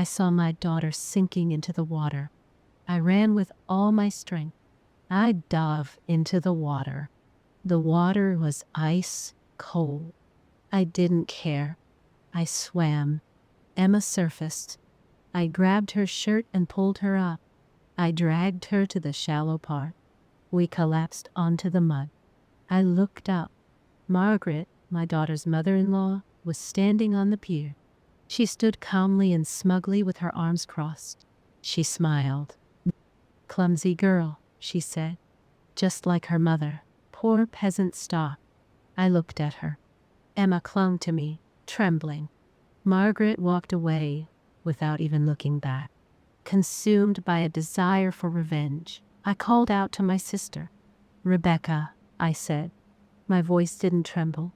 I saw my daughter sinking into the water. I ran with all my strength. I dove into the water. The water was ice cold. I didn't care. I swam. Emma surfaced. I grabbed her shirt and pulled her up. I dragged her to the shallow part. We collapsed onto the mud. I looked up. Margaret, my daughter's mother-in-law, was standing on the pier. She stood calmly and smugly with her arms crossed. She smiled. "Clumsy girl," she said, just like her mother. Poor peasant stock. I looked at her. Emma clung to me, trembling. Margaret walked away without even looking back. Consumed by a desire for revenge, I called out to my sister. "Rebecca," I said. My voice didn't tremble.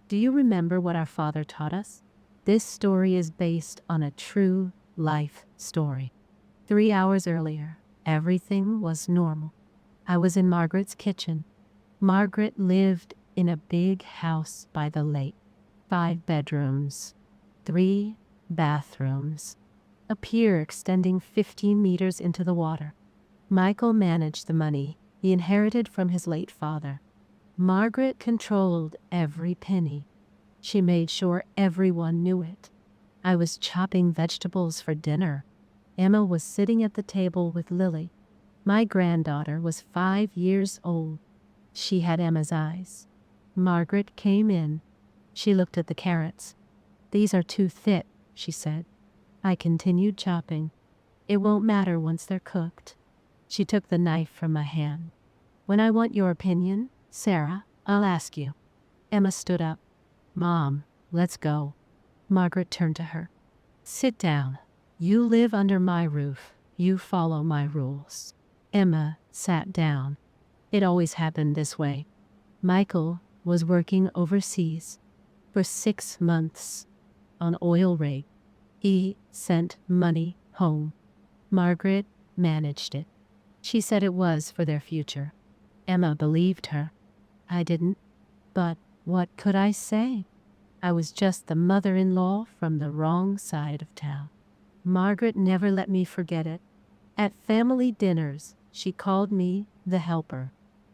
"Do you remember what our father taught us? This story is based on a true life story." 3 hours earlier, everything was normal. I was in Margaret's kitchen. Margaret lived in a big house by the lake. 5 bedrooms, 3 bathrooms, a pier extending 15 meters into the water. Michael managed the money he inherited from his late father. Margaret controlled every penny. She made sure everyone knew it. I was chopping vegetables for dinner. Emma was sitting at the table with Lily. My granddaughter was 5 years old. She had Emma's eyes. Margaret came in. She looked at the carrots. "These are too thick," she said. I continued chopping. "It won't matter once they're cooked." She took the knife from my hand. "When I want your opinion, Sarah, I'll ask you." Emma stood up. "Mom, let's go." Margaret turned to her. "Sit down. You live under my roof. You follow my rules." Emma sat down. It always happened this way. Michael was working overseas for 6 months on oil rig. He sent money home. Margaret managed it. She said it was for their future. Emma believed her. I didn't. But what could I say? I was just the mother-in-law from the wrong side of town. Margaret never let me forget it. At family dinners, she called me the helper.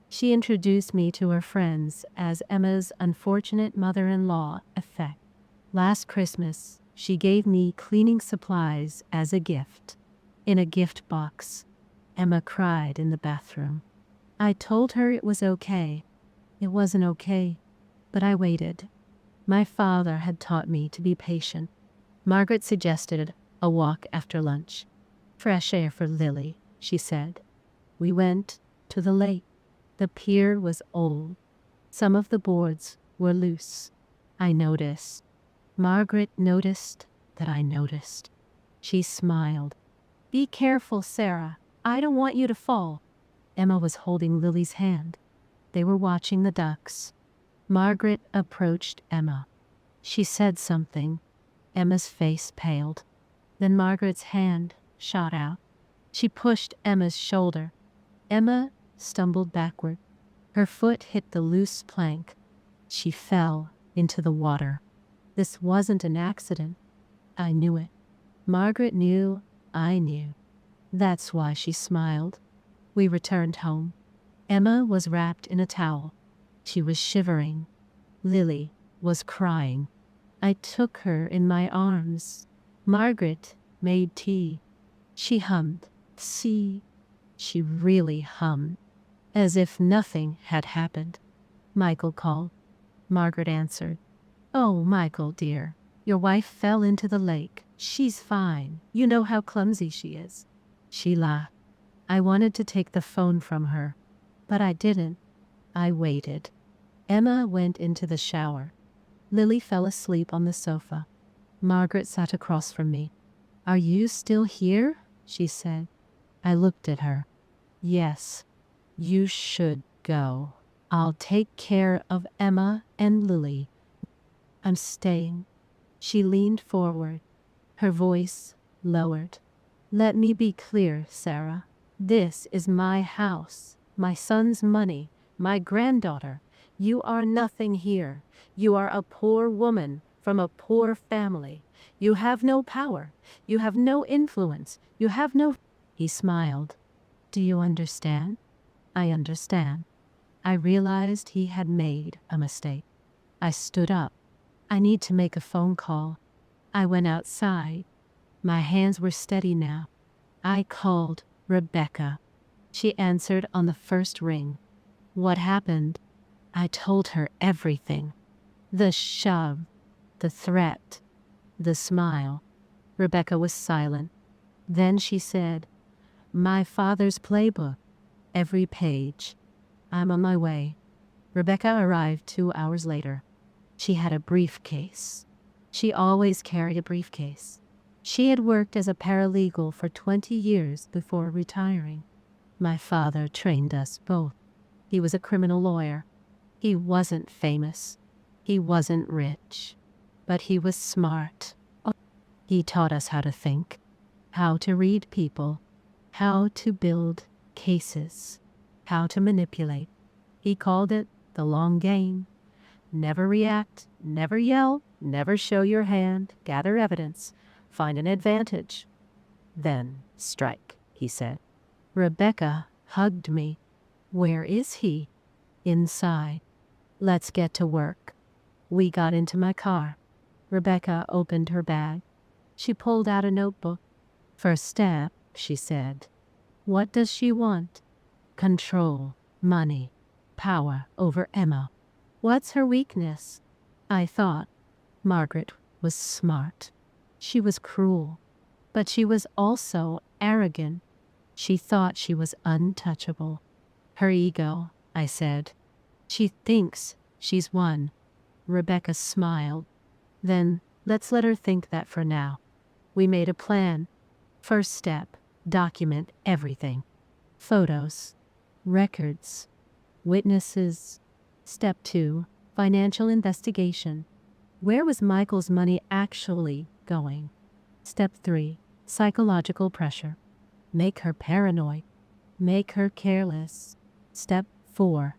She introduced me to her friends as Emma's unfortunate mother-in-law effect. Last Christmas, she gave me cleaning supplies as a gift. In a gift box. Emma cried in the bathroom. I told her it was okay. It wasn't okay, but I waited. My father had taught me to be patient. Margaret suggested a walk after lunch. "Fresh air for Lily," she said. We went to the lake. The pier was old. Some of the boards were loose. I noticed. Margaret noticed that I noticed. She smiled. "Be careful, Sarah. I don't want you to fall." Emma was holding Lily's hand. They were watching the ducks. Margaret approached Emma. She said something. Emma's face paled. Then Margaret's hand shot out. She pushed Emma's shoulder. Emma stumbled backward. Her foot hit the loose plank. She fell into the water. This wasn't an accident. I knew it. Margaret knew I knew. That's why she smiled. We returned home. Emma was wrapped in a towel. She was shivering. Lily was crying. I took her in my arms. Margaret made tea. She hummed. See, she really hummed. As if nothing had happened. Michael called. Margaret answered. "Oh, Michael, dear, your wife fell into the lake. She's fine. You know how clumsy she is." She laughed. I wanted to take the phone from her, but I didn't. I waited. Emma went into the shower. Lily fell asleep on the sofa. Margaret sat across from me. "Are you still here?" she said. I looked at her. "Yes, you should go. I'll take care of Emma and Lily. I'm staying." She leaned forward. Her voice lowered. "Let me be clear, Sarah. This is my house, my son's money, my granddaughter. You are nothing here. You are a poor woman from a poor family. You have no power. You have no influence. You have no. He smiled. Do you understand? I understand. I realized he had made a mistake. I stood up. I need to make a phone call. I went outside. My hands were steady now. I called Rebecca. She answered on the first ring. What happened? I told her everything. The shove, the threat, the smile. Rebecca was silent. Then she said, My father's playbook. Every page. I'm on my way. Rebecca arrived 2 hours later. She had a briefcase. She always carried a briefcase. She had worked as a paralegal for 20 years before retiring. My father trained us both. He was a criminal lawyer. He wasn't famous. He wasn't rich. But he was smart. He taught us how to think, how to read people, how to build cases, how to manipulate. He called it the long game. Never react, never yell, never show your hand, gather evidence, find an advantage. Then strike, he said. Rebecca hugged me. Where is he? Inside. Let's get to work. We got into my car. Rebecca opened her bag. She pulled out a notebook. First step, she said. What does she want? Control, money, power over Emma. What's her weakness? I thought Margaret was smart. She was cruel, but she was also arrogant. She thought she was untouchable. Her ego, I said. She thinks she's won. Rebecca smiled. Then let's let her think that for now. We made a plan. First step, document everything. Photos, records, witnesses. Step 2, financial investigation. Where was Michael's money actually going? Step 3, psychological pressure. Make her paranoid. Make her careless. Step 4.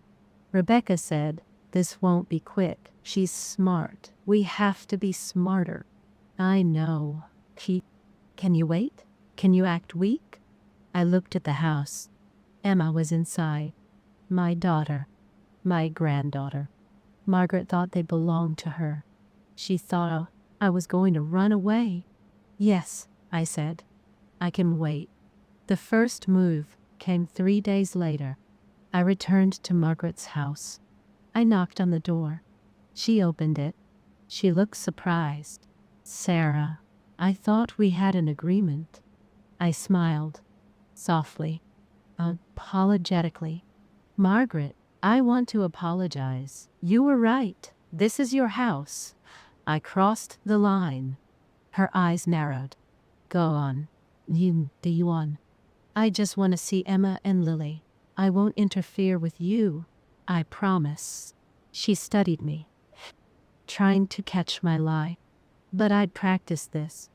Rebecca said, this won't be quick. She's smart. We have to be smarter. I know. Can you wait? Can you act weak? I looked at the house. Emma was inside. My daughter. My granddaughter. Margaret thought they belonged to her. She thought I was going to run away. Yes, I said. I can wait. The first move came 3 days later. I returned to Margaret's house. I knocked on the door. She opened it. She looked surprised. Sarah, I thought we had an agreement. I smiled. Softly. Apologetically. Margaret, I want to apologize. You were right. This is your house. I crossed the line. Her eyes narrowed. Go on. Do you want? I just want to see Emma and Lily. I won't interfere with you. I promise. She studied me, trying to catch my lie. But I'd practiced this.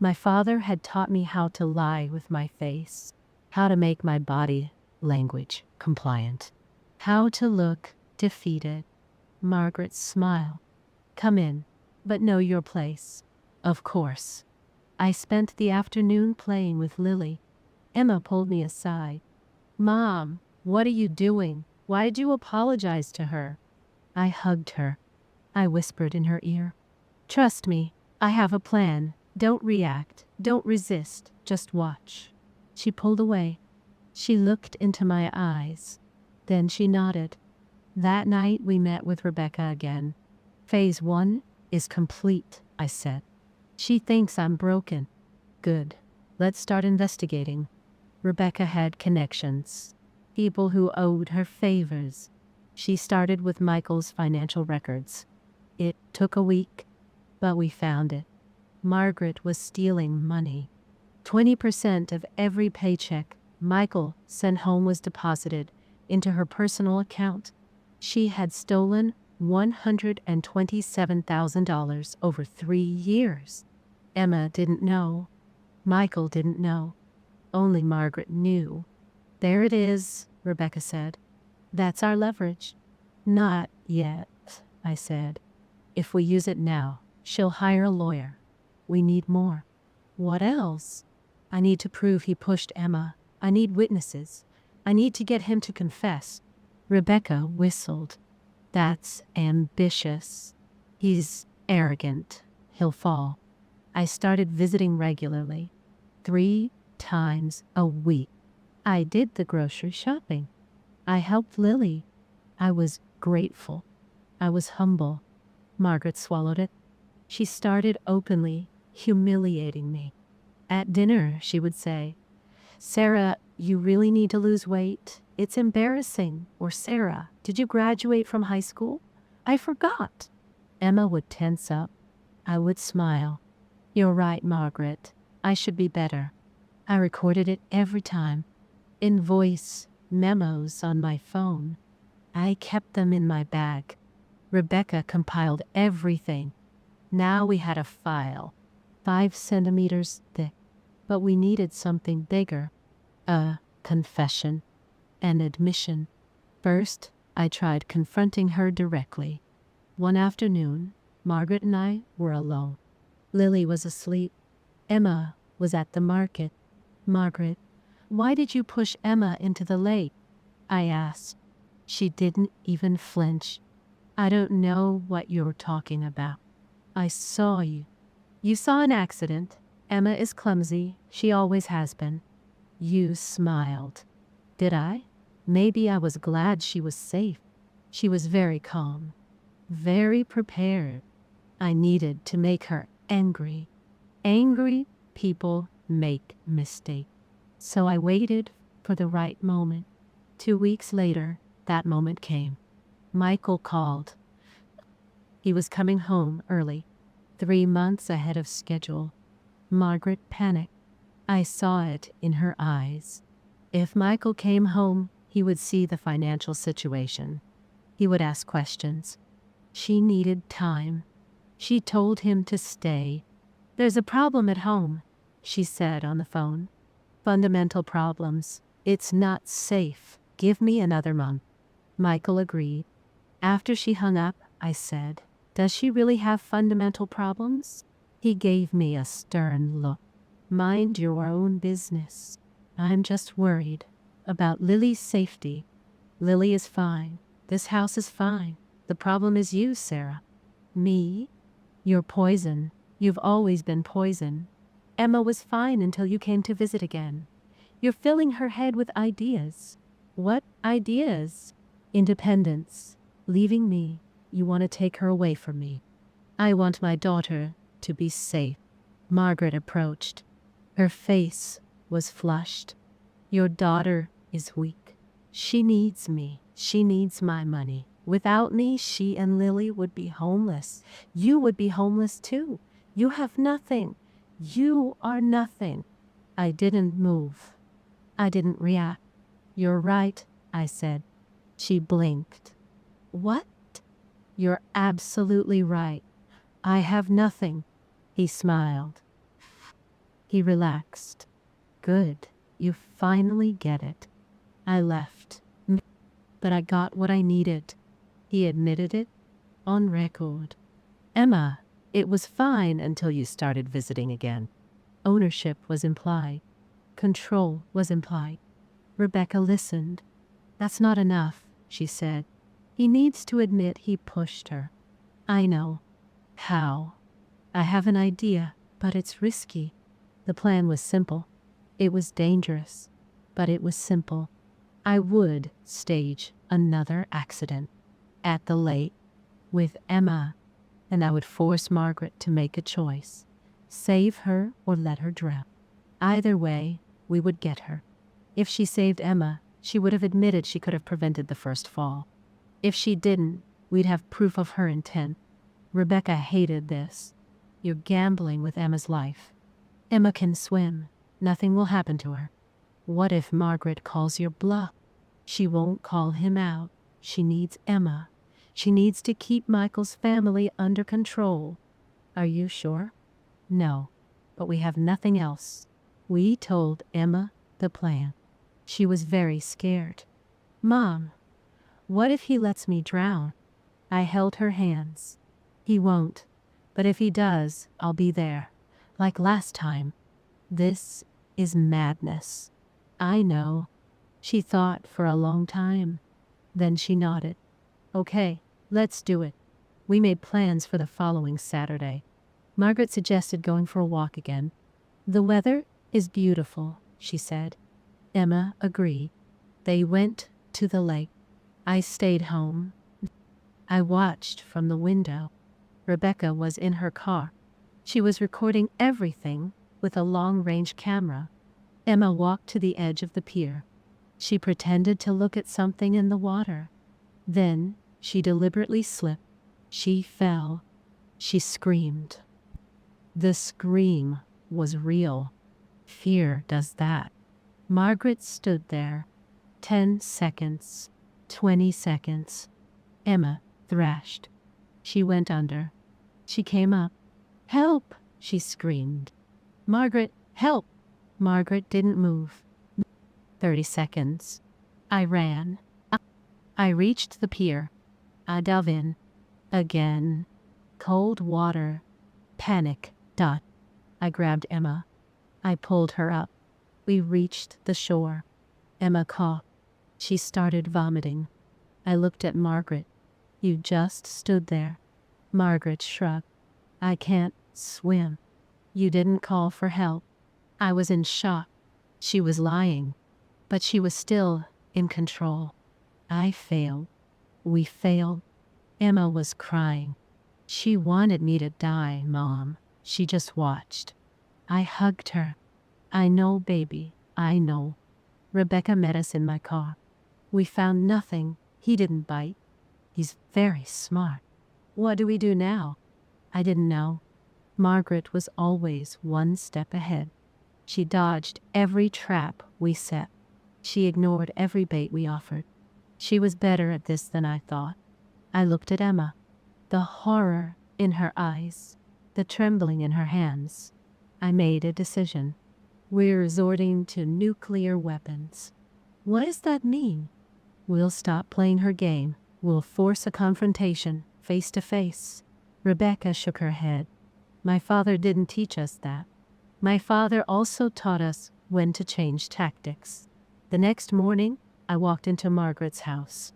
My father had taught me how to lie with my face, how to make my body language compliant, how to look defeated. Margaret smiled. Come in, but know your place. Of course. I spent the afternoon playing with Lily. Emma pulled me aside. Mom, what are you doing? Why did you apologize to her? I hugged her. I whispered in her ear. Trust me, I have a plan. Don't react. Don't resist. Just watch. She pulled away. She looked into my eyes. Then she nodded. That night we met with Rebecca again. Phase 1 is complete, I said. She thinks I'm broken. Good. Let's start investigating. Rebecca had connections. People who owed her favors. She started with Michael's financial records. It took a week, but we found it. Margaret was stealing money. 20% of every paycheck Michael sent home was deposited into her personal account. She had stolen $127,000 over 3 years. Emma didn't know. Michael didn't know. Only Margaret knew. There it is, Rebecca said. That's our leverage. Not yet, I said. If we use it now, she'll hire a lawyer. We need more. What else? I need to prove he pushed Emma. I need witnesses. I need to get him to confess. Rebecca whistled. That's ambitious. He's arrogant. He'll fall. I started visiting regularly, 3 times a week. I did the grocery shopping. I helped Lily. I was grateful. I was humble. Margaret swallowed it. She started openly humiliating me. At dinner, she would say, "Sarah, you really need to lose weight. It's embarrassing." Or, "Sarah, did you graduate from high school? I forgot." Emma would tense up. I would smile. "You're right, Margaret. I should be better." I recorded it every time. In voice memos on my phone. I kept them in my bag. Rebecca compiled everything. Now we had a file, 5 centimeters thick. But we needed something bigger. A confession. An admission. First, I tried confronting her directly. One afternoon, Margaret and I were alone. Lily was asleep. Emma was at the market. "Margaret, why did you push Emma into the lake?" I asked. She didn't even flinch. "I don't know what you're talking about. I saw you." "You saw an accident. Emma is clumsy. She always has been." You smiled. Did I? Maybe I was glad she was safe. She was very calm. Very prepared. I needed to make her angry. Angry people make mistakes. So I waited for the right moment. 2 weeks later, that moment came. Michael called. He was coming home early, 3 months ahead of schedule. Margaret panicked. I saw it in her eyes. If Michael came home, he would see the financial situation. He would ask questions. She needed time. She told him to stay. "There's a problem at home," she said on the phone. "Fundamental problems. It's not safe. Give me another month." Michael agreed. After she hung up, I said, "Does she really have fundamental problems?" He gave me a stern look. "Mind your own business. I'm just worried about Lily's safety. Lily is fine. This house is fine. The problem is you, Sarah." "Me? You're poison. You've always been poison. Emma was fine until you came to visit again. You're filling her head with ideas." "What ideas?" "Independence. Leaving me. You want to take her away from me." "I want my daughter to be safe." Margaret approached. Her face was flushed. "Your daughter is weak. She needs me. She needs my money. Without me, she and Lily would be homeless. You would be homeless too. You have nothing. You are nothing." I didn't move. I didn't react. "You're right," I said. She blinked. "What?" "You're absolutely right. I have nothing." He smiled. He relaxed. "Good. You finally get it." I left. But I got what I needed. He admitted it on record. "Emma, it was fine until you started visiting again." Ownership was implied. Control was implied. Rebecca listened. "That's not enough," she said. "He needs to admit he pushed her." "I know." "How?" "I have an idea, but it's risky." The plan was simple. It was dangerous, but it was simple. I would stage another accident at the lake with Emma, and I would force Margaret to make a choice. Save her or let her drown. Either way, we would get her. If she saved Emma, she would have admitted she could have prevented the first fall. If she didn't, we'd have proof of her intent. Rebecca hated this. "You're gambling with Emma's life. Emma can swim. Nothing will happen to her." "What if Margaret calls your bluff?" "She won't call him out. She needs Emma. She needs to keep Michael's family under control." "Are you sure?" "No, but we have nothing else." We told Emma the plan. She was very scared. "Mom, what if he lets me drown?" I held her hands. "He won't, but if he does, I'll be there. Like last time. This is madness. I know. She thought for a long time. Then she nodded. Okay, let's do it. We made plans for the following Saturday. Margaret suggested going for a walk again. The weather is beautiful, she said. Emma agreed. They went to the lake. I stayed home. I watched from the window. Rebecca was in her car. She was recording everything with a long-range camera. Emma walked to the edge of the pier. She pretended to look at something in the water. Then she deliberately slipped. She fell. She screamed. The scream was real. Fear does that. Margaret stood there. 10 seconds. 20 seconds. Emma thrashed. She went under. She came up. Help! She screamed. Margaret, help! Margaret didn't move. 30 seconds. I ran. I reached the pier. I dove in. Again. Cold water. Panic. Dot. I grabbed Emma. I pulled her up. We reached the shore. Emma coughed. She started vomiting. I looked at Margaret. You just stood there. Margaret shrugged. I can't swim. You didn't call for help. I was in shock. She was lying. But she was still in control. I failed. We failed. Emma was crying. She wanted me to die, Mom. She just watched. I hugged her. I know, baby. I know. Rebecca met us in my car. We found nothing. He didn't bite. He's very smart. What do we do now? I didn't know. Margaret was always one step ahead. She dodged every trap we set. She ignored every bait we offered. She was better at this than I thought. I looked at Emma. The horror in her eyes. The trembling in her hands. I made a decision. We're resorting to nuclear weapons. What does that mean? We'll stop playing her game. We'll force a confrontation, face to face. Rebecca shook her head. My father didn't teach us that. My father also taught us when to change tactics. The next morning, I walked into Margaret's house.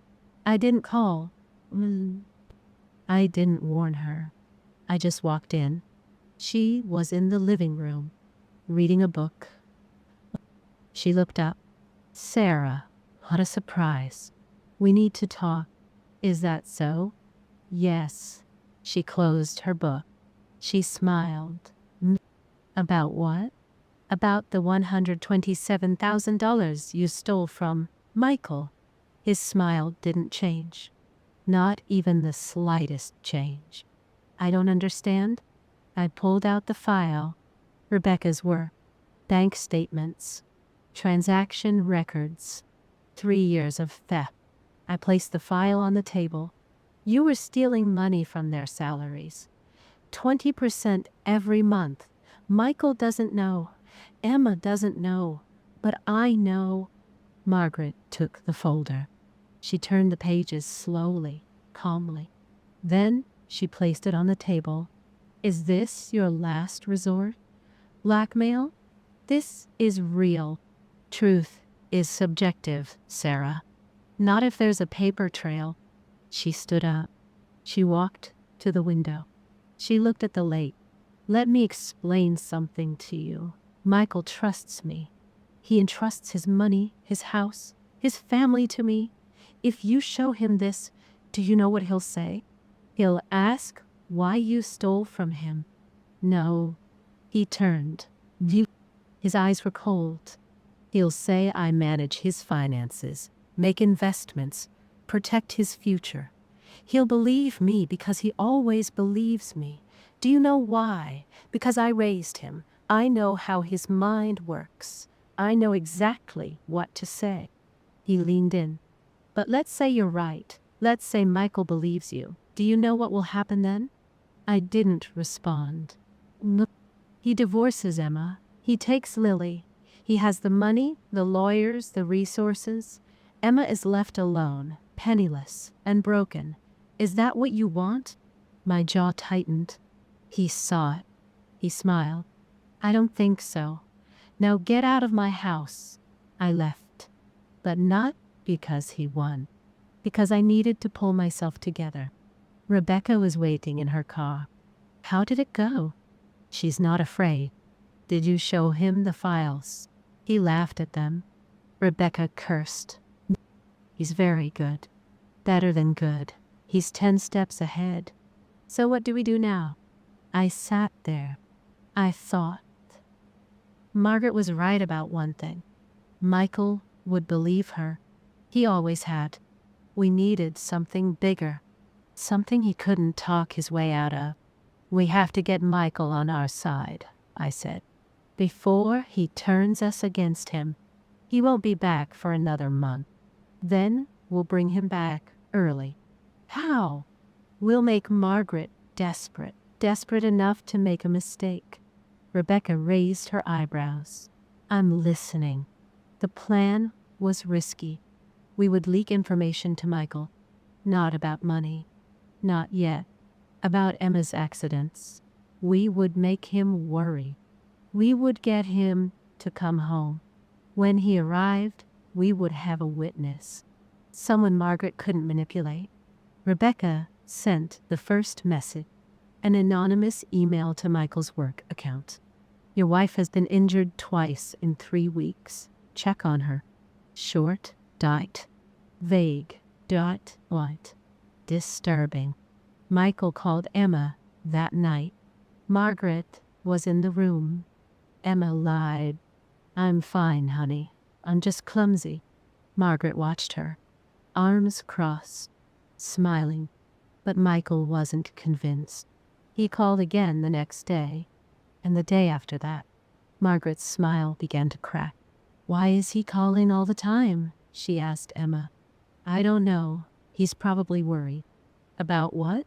I didn't call. I didn't warn her. I just walked in. She was in the living room, reading a book. She looked up. Sarah, what a surprise. We need to talk. Is that so? Yes. She closed her book. She smiled. About what? About the $127,000 you stole from Michael. His smile didn't change. Not even the slightest change. I don't understand. I pulled out the file. Rebecca's were bank statements, transaction records, 3 years of theft. I placed the file on the table. You were stealing money from their salaries. 20% every month. Michael doesn't know. Emma doesn't know. But I know. Margaret took the folder. She turned the pages slowly, calmly. Then she placed it on the table. Is this your last resort? Blackmail? This is real. Truth is subjective, Sarah. Not if there's a paper trail. She stood up. She walked to the window. She looked at the lake. Let me explain something to you. Michael trusts me. He entrusts his money, his house, his family to me. If you show him this, do you know what he'll say? He'll ask why you stole from him. No. He turned. His eyes were cold. He'll say I manage his finances, make investments, protect his future. He'll believe me because he always believes me. Do you know why? Because I raised him. I know how his mind works. I know exactly what to say. He leaned in. But let's say you're right. Let's say Michael believes you. Do you know what will happen then? I didn't respond. Look, he divorces Emma. He takes Lily. He has the money, the lawyers, the resources. Emma is left alone, penniless, and broken. Is that what you want? My jaw tightened. He saw it. He smiled. I don't think so. Now get out of my house. I left. But not because he won. Because I needed to pull myself together. Rebecca was waiting in her car. How did it go? She's not afraid. Did you show him the files? He laughed at them. Rebecca cursed. He's very good. Better than good. He's 10 steps ahead. So what do we do now? I sat there. I thought. Margaret was right about one thing. Michael would believe her. He always had. We needed something bigger. Something he couldn't talk his way out of. We have to get Michael on our side, I said. Before he turns us against him. He won't be back for another month. Then we'll bring him back early. How? We'll make Margaret desperate. Desperate enough to make a mistake. Rebecca raised her eyebrows. I'm listening. The plan was risky. We would leak information to Michael. Not about money. Not yet. About Emma's accidents. We would make him worry. We would get him to come home. When he arrived, we would have a witness. Someone Margaret couldn't manipulate. Rebecca sent the first message. An anonymous email to Michael's work account. Your wife has been injured twice in 3 weeks. Check on her. Short, dot, vague, dot, what? Disturbing. Michael called Emma that night. Margaret was in the room. Emma lied. I'm fine, honey. I'm just clumsy. Margaret watched her, arms crossed, smiling. But Michael wasn't convinced. He called again the next day, and the day after that. Margaret's smile began to crack. Why is he calling all the time? She asked Emma. I don't know. He's probably worried. About what?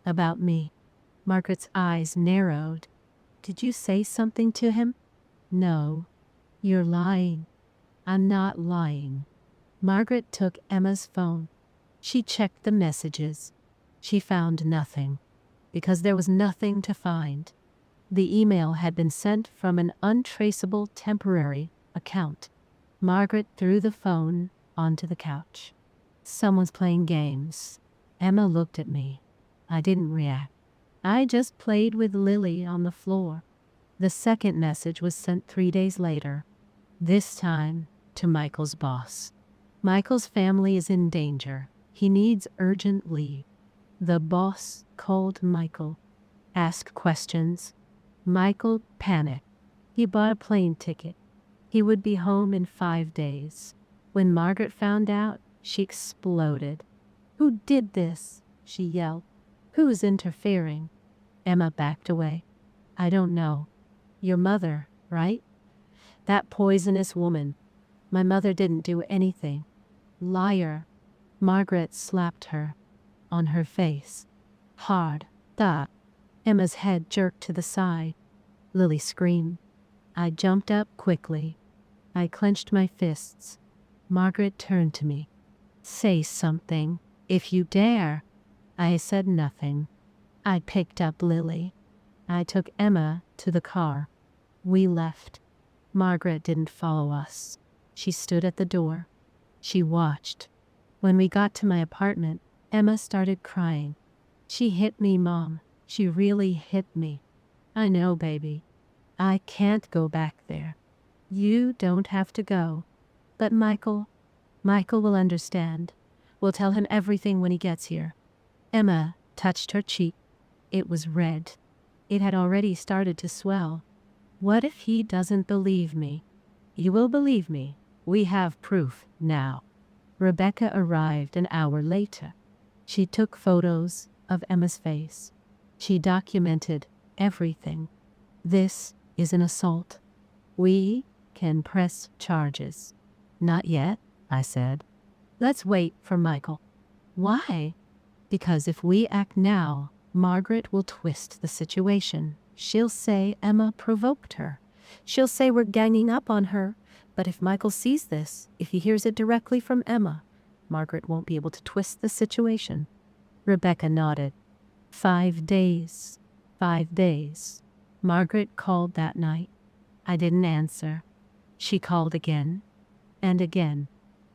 About me. Margaret's eyes narrowed. Did you say something to him? No. You're lying. I'm not lying. Margaret took Emma's phone. She checked the messages. She found nothing. Because there was nothing to find. The email had been sent from an untraceable temporary account. Margaret threw the phone onto the couch. Someone's playing games. Emma looked at me. I didn't react. I just played with Lily on the floor. The second message was sent 3 days later. This time to Michael's boss. Michael's family is in danger. He needs urgent leave. The boss called Michael. Asked questions. Michael panicked. He bought a plane ticket. He would be home in 5 days. When Margaret found out, she exploded. Who did this? She yelled. Who's interfering? Emma backed away. I don't know. Your mother, right? That poisonous woman. My mother didn't do anything. Liar. Margaret slapped her. On her face. Hard. Duh. Emma's head jerked to the side. Lily screamed. I jumped up quickly. I clenched my fists. Margaret turned to me. Say something, if you dare. I said nothing. I picked up Lily. I took Emma to the car. We left. Margaret didn't follow us. She stood at the door. She watched. When we got to my apartment, Emma started crying. She hit me, Mom. She really hit me. I know, baby. I can't go back there. You don't have to go. But Michael will understand. We'll tell him everything when he gets here. Emma touched her cheek. It was red. It had already started to swell. What if he doesn't believe me? He will believe me. We have proof now. Rebecca arrived an hour later. She took photos of Emma's face. She documented everything. This is an assault. We can press charges. Not yet, I said. Let's wait for Michael. Why? Because if we act now, Margaret will twist the situation. She'll say Emma provoked her. She'll say we're ganging up on her. But if Michael sees this, if he hears it directly from Emma, Margaret won't be able to twist the situation. Rebecca nodded. 5 days. 5 days. Margaret called that night. I didn't answer. She called again and again,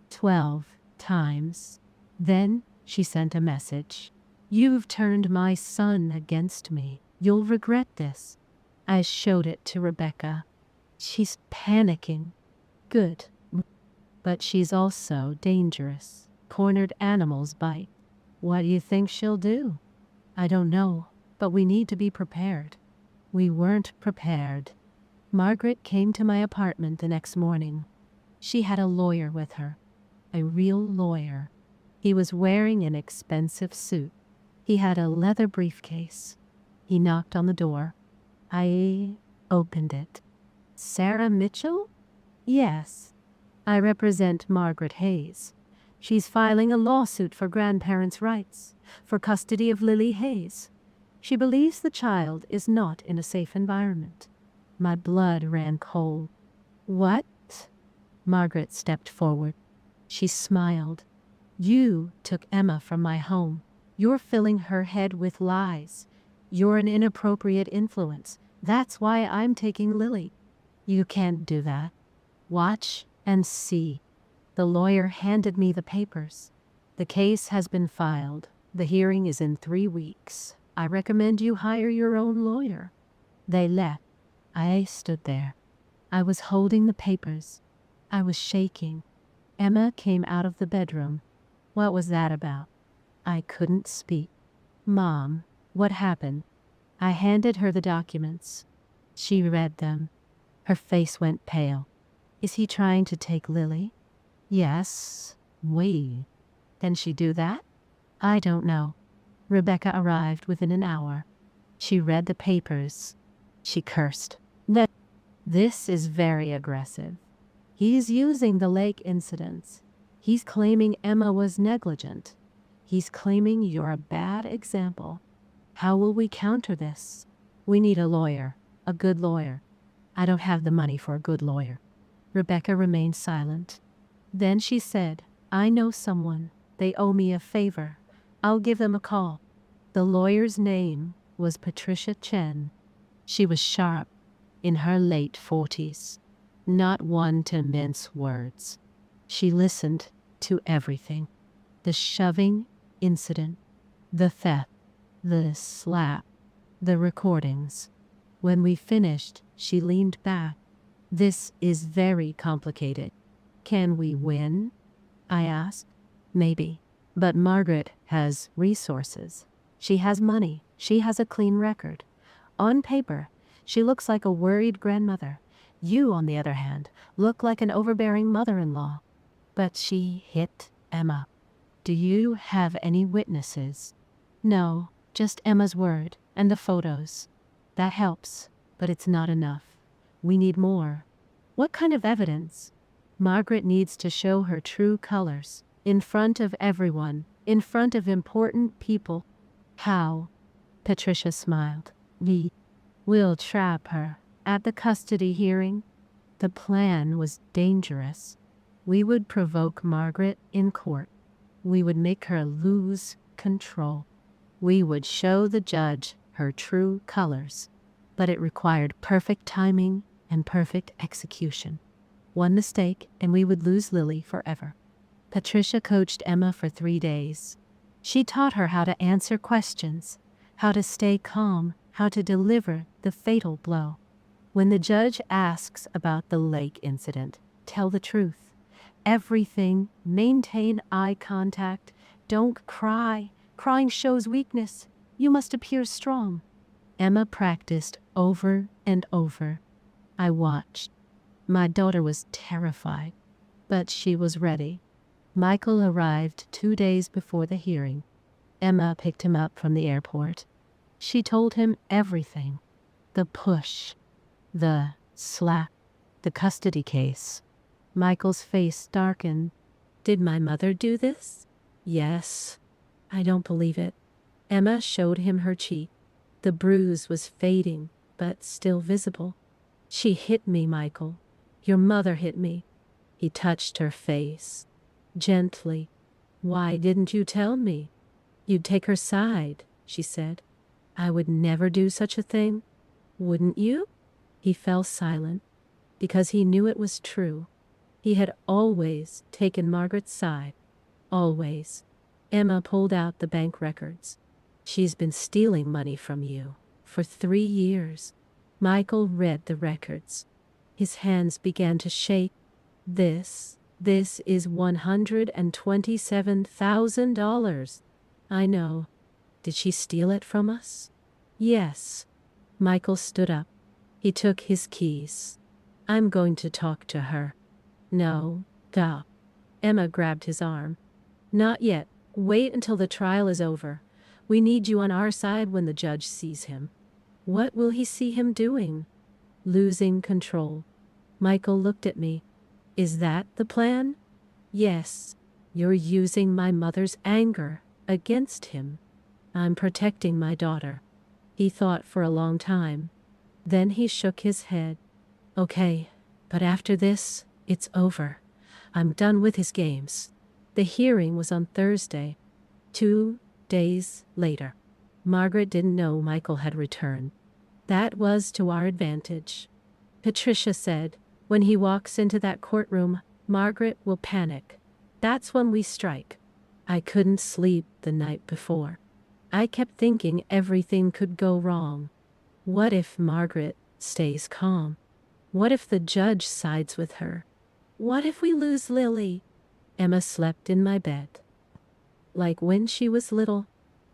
12 times. Then she sent a message. You've turned my son against me. You'll regret this. I showed it to Rebecca. She's panicking. Good. But she's also dangerous. Cornered animals bite. What do you think she'll do? I don't know, but we need to be prepared. We weren't prepared. Margaret came to my apartment the next morning. She had a lawyer with her. A real lawyer. He was wearing an expensive suit. He had a leather briefcase. He knocked on the door. I opened it. Sarah Mitchell? Yes. I represent Margaret Hayes. She's filing a lawsuit for grandparents' rights, for custody of Lily Hayes. She believes the child is not in a safe environment. My blood ran cold. What? Margaret stepped forward. She smiled. You took Emma from my home. You're filling her head with lies. You're an inappropriate influence. That's why I'm taking Lily. You can't do that. Watch and see. The lawyer handed me the papers. The case has been filed. The hearing is in 3 weeks. I recommend you hire your own lawyer. They left. I stood there. I was holding the papers. I was shaking. Emma came out of the bedroom. What was that about? I couldn't speak. Mom, what happened? I handed her the documents. She read them. Her face went pale. Is he trying to take Lily? Yes. Wait. Can she do that? I don't know. Rebecca arrived within an hour. She read the papers. She cursed. This is very aggressive. He's using the lake incidents. He's claiming Emma was negligent. He's claiming you're a bad example. How will we counter this? We need a lawyer, a good lawyer. I don't have the money for a good lawyer. Rebecca remained silent. Then she said, I know someone. They owe me a favor. I'll give them a call. The lawyer's name was Patricia Chen. She was sharp, in her late 40s, not one to mince words. She listened to everything. The shoving incident, the theft, the slap, the recordings. When we finished, she leaned back. This is very complicated. Can we win? I asked. Maybe. But Margaret has resources. She has money. She has a clean record. On paper, she looks like a worried grandmother. You, on the other hand, look like an overbearing mother-in-law. But she hit Emma. Do you have any witnesses? No, just Emma's word and the photos. That helps, but it's not enough. We need more. What kind of evidence? Margaret needs to show her true colors, in front of everyone, in front of important people. How? Patricia smiled. We'll trap her. At the custody hearing, the plan was dangerous. We would provoke Margaret in court. We would make her lose control. We would show the judge her true colors. But it required perfect timing and perfect execution. One mistake, and we would lose Lily forever. Patricia coached Emma for 3 days. She taught her how to answer questions, how to stay calm, how to deliver the fatal blow. When the judge asks about the lake incident, tell the truth. Everything, maintain eye contact, don't cry. Crying shows weakness. You must appear strong. Emma practiced over and over. I watched. My daughter was terrified, but she was ready. Michael arrived 2 days before the hearing. Emma picked him up from the airport. She told him everything. The push, the slap, the custody case. Michael's face darkened. Did my mother do this? Yes. I don't believe it. Emma showed him her cheek. The bruise was fading, but still visible. She hit me, Michael. Your mother hit me. He touched her face. Gently. Why didn't you tell me? You'd take her side, she said. I would never do such a thing. Wouldn't you? He fell silent. because he knew it was true. He had always taken Margaret's side. Always. Emma pulled out the bank records. She's been stealing money from you for 3 years. Michael read the records. His hands began to shake. This is $127,000. I know. Did she steal it from us? Yes. Michael stood up. He took his keys. I'm going to talk to her. No, stop. Emma grabbed his arm. Not yet. Wait until the trial is over. We need you on our side when the judge sees him. What will he see him doing? Losing control. Michael looked at me. Is that the plan? Yes. You're using my mother's anger against him. I'm protecting my daughter. He thought for a long time. Then he shook his head. Okay, but after this, it's over. I'm done with his games. The hearing was on Thursday. 2 days later. Margaret didn't know Michael had returned. That was to our advantage. Patricia said, when he walks into that courtroom, Margaret will panic. That's when we strike. I couldn't sleep the night before. I kept thinking everything could go wrong. What if Margaret stays calm? What if the judge sides with her? What if we lose Lily? Emma slept in my bed. Like when she was little,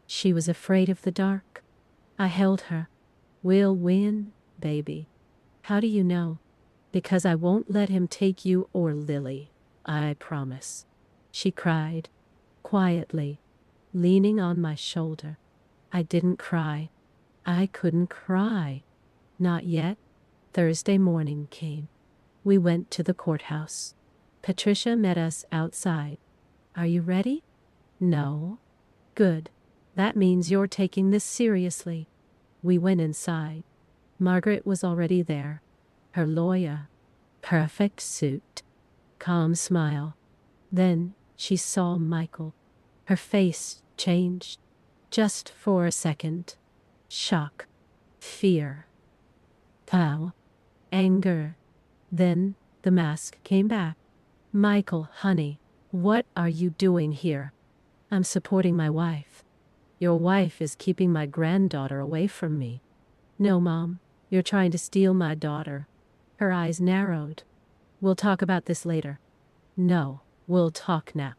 she was afraid of the dark. I held her. We'll win, baby. How do you know? Because I won't let him take you or Lily. I promise. She cried, quietly, leaning on my shoulder. I didn't cry. I couldn't cry. Not yet. Thursday morning came. We went to the courthouse. Patricia met us outside. Are you ready? No. Good. That means you're taking this seriously. We went inside. Margaret was already there. Her lawyer. Perfect suit. Calm smile. Then she saw Michael. Her face changed. Just for a second. Shock. Fear. Pow. Anger. Then the mask came back. Michael, honey, what are you doing here? I'm supporting my wife. Your wife is keeping my granddaughter away from me. No, Mom, you're trying to steal my daughter. Her eyes narrowed. We'll talk about this later. No, we'll talk now.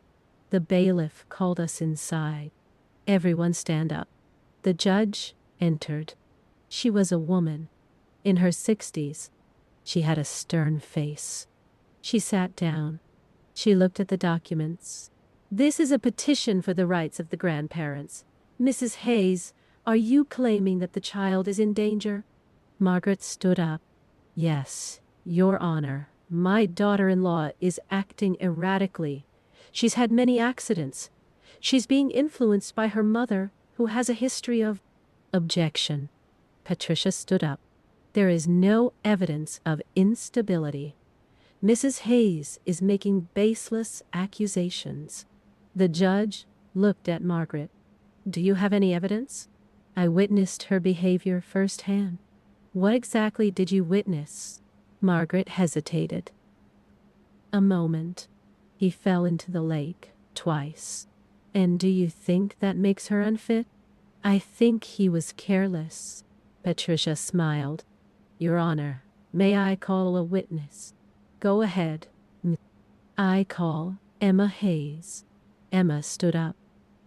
The bailiff called us inside. Everyone stand up. The judge entered. She was a woman. In her 60s. She had a stern face. She sat down. She looked at the documents. This is a petition for the rights of the grandparents. Mrs. Hayes, are you claiming that the child is in danger? Margaret stood up. Yes, Your Honor. My daughter-in-law is acting erratically. She's had many accidents. She's being influenced by her mother, who has a history of... Objection. Patricia stood up. There is no evidence of instability. Mrs. Hayes is making baseless accusations. The judge looked at Margaret. Do you have any evidence? I witnessed her behavior firsthand. What exactly did you witness? Margaret hesitated. A moment. He fell into the lake twice. And do you think that makes her unfit? I think he was careless. Patricia smiled. Your Honor, may I call a witness? Go ahead. I call Emma Hayes. Emma stood up.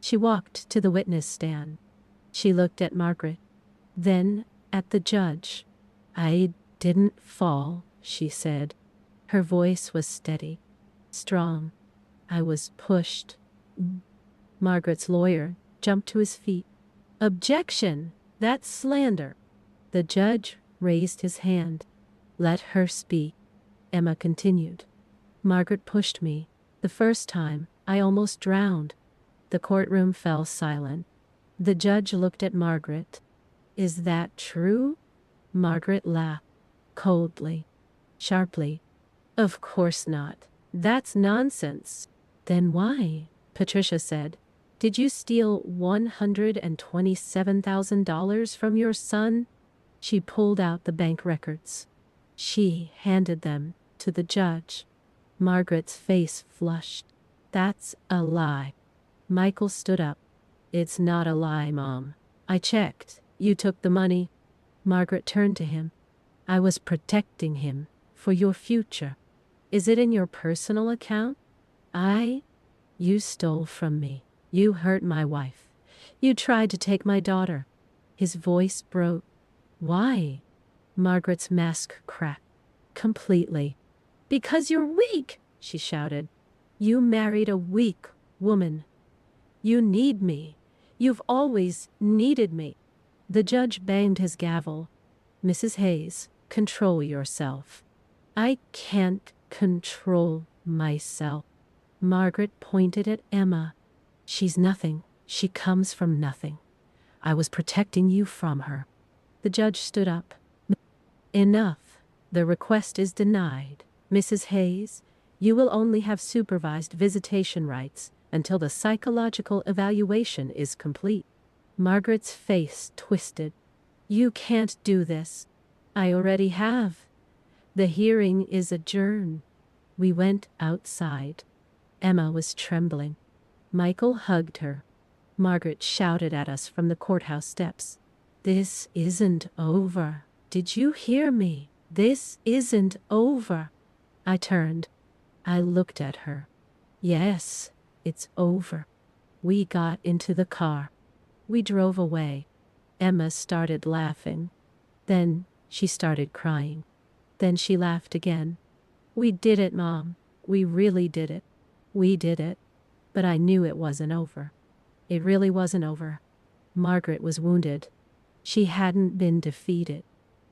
She walked to the witness stand. She looked at Margaret, then at the judge. I didn't fall, she said. Her voice was steady, strong. I was pushed. Margaret's lawyer jumped to his feet. Objection! That's slander. The judge raised his hand. Let her speak. Emma continued. Margaret pushed me. The first time, I almost drowned. The courtroom fell silent. The judge looked at Margaret. Is that true? Margaret laughed, coldly, sharply. Of course not. That's nonsense. Then why? Patricia said. Did you steal $127,000 from your son? She pulled out the bank records. She handed them to the judge. Margaret's face flushed. That's a lie. Michael stood up. It's not a lie, Mom. I checked. You took the money. Margaret turned to him. I was protecting him for your future. Is it in your personal account? You stole from me. You hurt my wife. You tried to take my daughter. His voice broke. Why? Margaret's mask cracked. Completely. Because you're weak, she shouted. You married a weak woman. You need me. You've always needed me. The judge banged his gavel. Mrs. Hayes, control yourself. I can't control myself. Margaret pointed at Emma. She's nothing. She comes from nothing. I was protecting you from her. The judge stood up. Enough. The request is denied. Mrs. Hayes, you will only have supervised visitation rights until the psychological evaluation is complete. Margaret's face twisted. You can't do this. I already have. The hearing is adjourned. We went outside. Emma was trembling. Michael hugged her. Margaret shouted at us from the courthouse steps. This isn't over. Did you hear me? This isn't over. I turned. I looked at her. Yes, it's over. We got into the car. We drove away. Emma started laughing. Then she started crying. Then she laughed again. We did it, Mom. We really did it. We did it. But I knew it wasn't over. It really wasn't over. Margaret was wounded. She hadn't been defeated.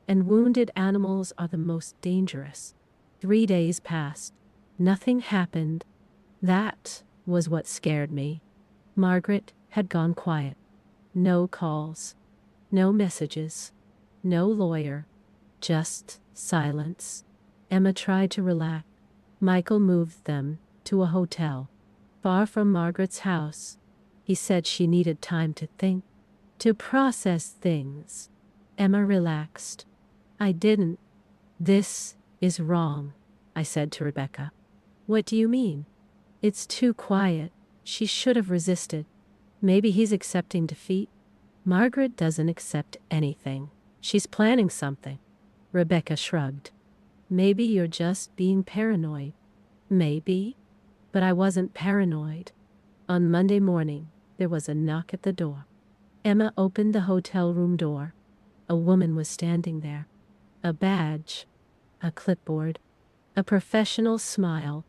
And wounded animals are the most dangerous. 3 days passed. Nothing happened. That was what scared me. Margaret had gone quiet. No calls. No messages. No lawyer. Just silence. Emma tried to relax. Michael moved them to a hotel, far from Margaret's house. He said she needed time to think, to process things. Emma relaxed. I didn't. This is wrong, I said to Rebecca. What do you mean? It's too quiet. She should have resisted. Maybe he's accepting defeat. Margaret doesn't accept anything. She's planning something. Rebecca shrugged. Maybe you're just being paranoid. Maybe. But I wasn't paranoid. On Monday morning, there was a knock at the door. Emma opened the hotel room door. A woman was standing there. A badge. A clipboard. A professional smile.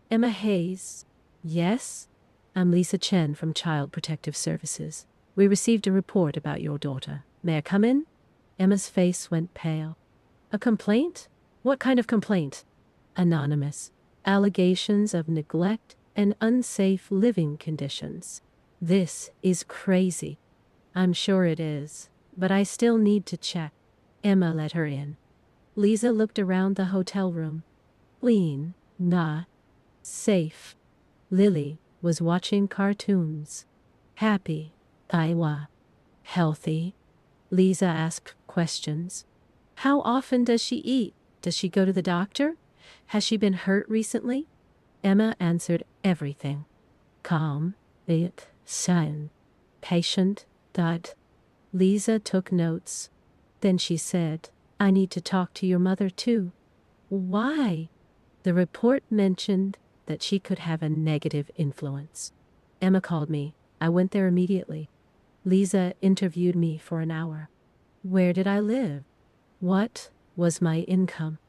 Emma Hayes. Yes? I'm Lisa Chen from Child Protective Services. We received a report about your daughter. May I come in? Emma's face went pale. A complaint? What kind of complaint? Anonymous. Allegations of neglect and unsafe living conditions. This is crazy. I'm sure it is, but I still need to check. Emma let her in. Lisa looked around the hotel room. Clean, not safe. Lily was watching cartoons. Happy, Iowa. Healthy. Lisa asked questions. How often does she eat? Does she go to the doctor? Has she been hurt recently? Emma answered everything. Calm, it, son, patient, that. Lisa took notes. Then she said, I need to talk to your mother too. Why? The report mentioned that she could have a negative influence. Emma called me. I went there immediately. Lisa interviewed me for an hour. Where did I live? What was my income?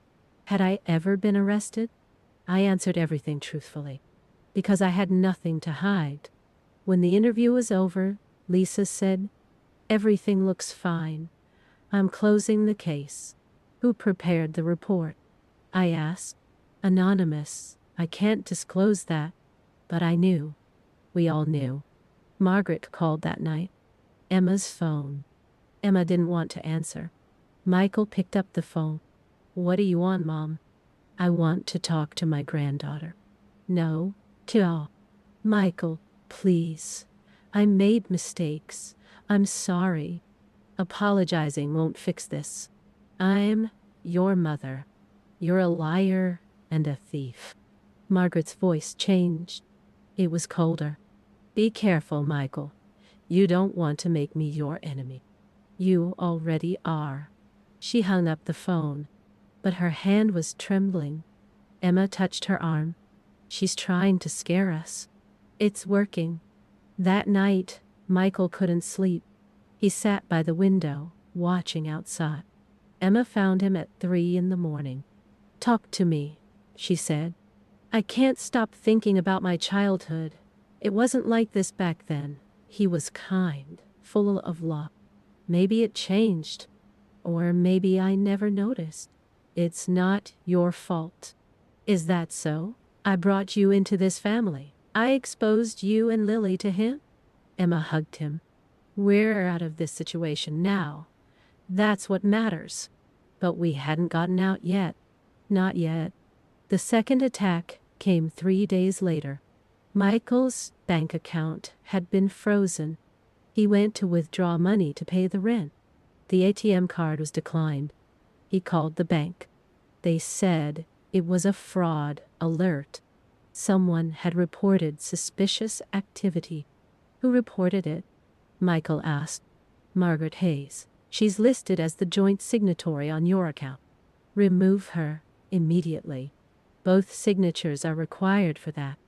Had I ever been arrested? I answered everything truthfully, because I had nothing to hide. When the interview was over, Lisa said, everything looks fine. I'm closing the case. Who prepared the report? I asked. Anonymous. I can't disclose that, but I knew. We all knew. Margaret called that night. Emma's phone. Emma didn't want to answer. Michael picked up the phone. What do you want, Mom? I want to talk to my granddaughter. No, to Michael, please. I made mistakes. I'm sorry. Apologizing won't fix this. I'm your mother. You're a liar and a thief." Margaret's voice changed. It was colder. "Be careful, Michael. You don't want to make me your enemy. You already are." She hung up the phone, but her hand was trembling. Emma touched her arm. "She's trying to scare us." "It's working." That night, Michael couldn't sleep. He sat by the window, watching outside. Emma found him at 3 in the morning. "Talk to me," she said. "I can't stop thinking about my childhood. It wasn't like this back then. He was kind, full of love. Maybe it changed. Or maybe I never noticed. It's not your fault." "Is that so? I brought you into this family. I exposed you and Lily to him?" Emma hugged him. "We're out of this situation now. That's what matters. But we hadn't gotten out yet. Not yet." The second attack came 3 days later. Michael's bank account had been frozen. He went to withdraw money to pay the rent. The ATM card was declined. He called the bank. They said it was a fraud alert. Someone had reported suspicious activity. "Who reported it?" Michael asked. "Margaret Hayes. She's listed as the joint signatory on your account. Remove her immediately. Both signatures are required for that."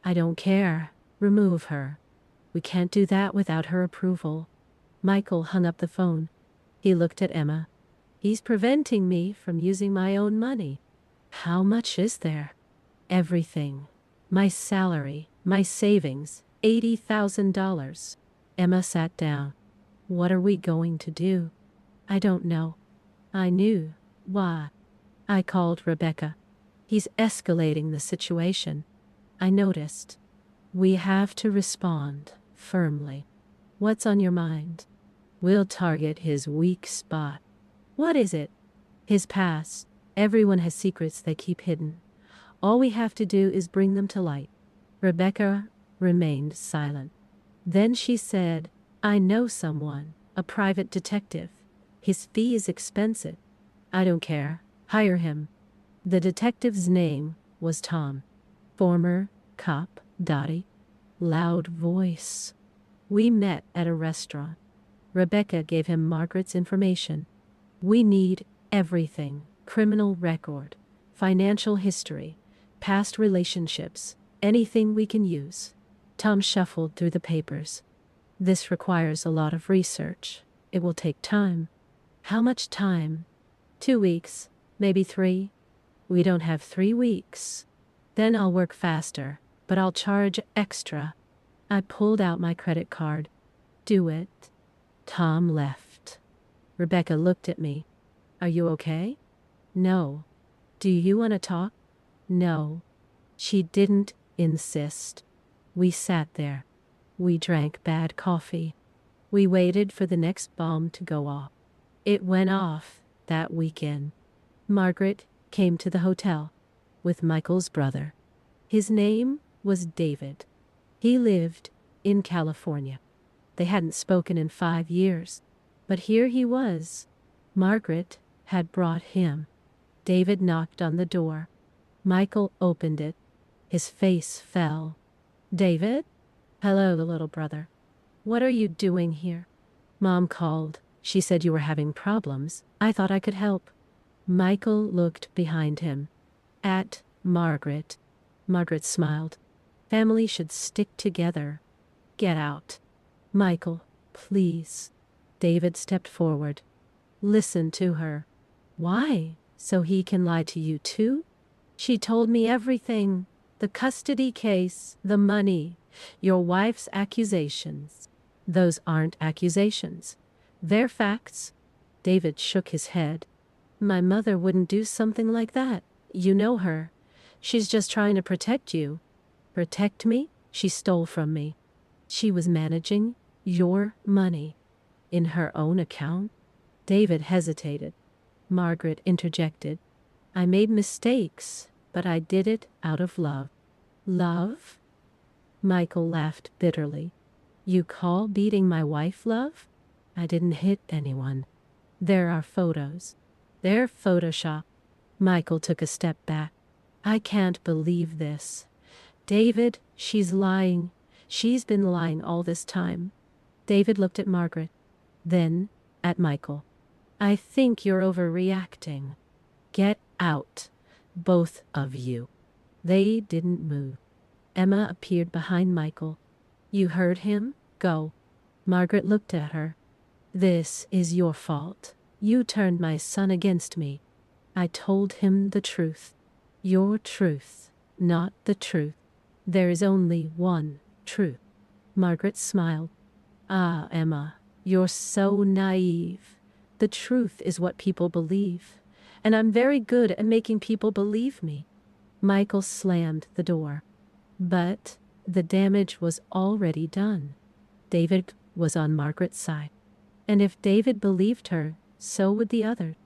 "I don't care. Remove her." "We can't do that without her approval." Michael hung up the phone. He looked at Emma. "He's preventing me from using my own money." "How much is there?" "Everything. My salary, my savings, $80,000. Emma sat down. "What are we going to do?" "I don't know." "I knew." "Why?" "I called Rebecca. He's escalating the situation. I noticed. We have to respond firmly." "What's on your mind?" "We'll target his weak spot." "What is it?" "His past. Everyone has secrets they keep hidden. All we have to do is bring them to light." Rebecca remained silent. Then she said, "I know someone, a private detective. His fee is expensive." "I don't care. Hire him." The detective's name was Tom. Former cop, Dottie. Loud voice. "We met at a restaurant." Rebecca gave him Margaret's information. "We need everything. Criminal record, financial history, past relationships, anything we can use." Tom shuffled through the papers. "This requires a lot of research. It will take time." "How much time?" 2 weeks, maybe 3. "We don't have 3 weeks. Then I'll work faster, but I'll charge extra." I pulled out my credit card. "Do it." Tom left. Rebecca looked at me. "Are you okay?" "No." "Do you want to talk?" "No." She didn't insist. We sat there. We drank bad coffee. We waited for the next bomb to go off. It went off that weekend. Margaret came to the hotel with Michael's brother. His name was David. He lived in California. They hadn't spoken in 5 years, but here he was. Margaret had brought him. David knocked on the door. Michael opened it. His face fell. "David?" "Hello, little brother. What are you doing here?" "Mom called. She said you were having problems. I thought I could help." Michael looked behind him. At Margaret. Margaret smiled. "Family should stick together. Get out." "Michael, please." David stepped forward. "Listen to her." "Why? So he can lie to you too?" "She told me everything. The custody case, the money, your wife's accusations." "Those aren't accusations. They're facts." David shook his head. "My mother wouldn't do something like that. You know her. She's just trying to protect you." "Protect me?" "She stole from me." "She was managing your money in her own account?" David hesitated. Margaret interjected. "I made mistakes, but I did it out of love." "Love?" Michael laughed bitterly. "You call beating my wife love? I didn't hit anyone. There are photos. They're Photoshop." Michael took a step back. I can't believe this. David, she's lying. She's been lying all this time. David looked at Margaret, then at Michael. I think you're overreacting. Get out, both of you. They didn't move. Emma appeared behind Michael. You heard him? Go. Margaret looked at her. This is your fault. You turned my son against me. I told him the truth. Your truth, not the truth. There is only one truth. Margaret smiled. Ah, Emma, you're so naive. The truth is what people believe, and I'm very good at making people believe me. Michael slammed the door. But the damage was already done. David was on Margaret's side. And if David believed her, so would the other.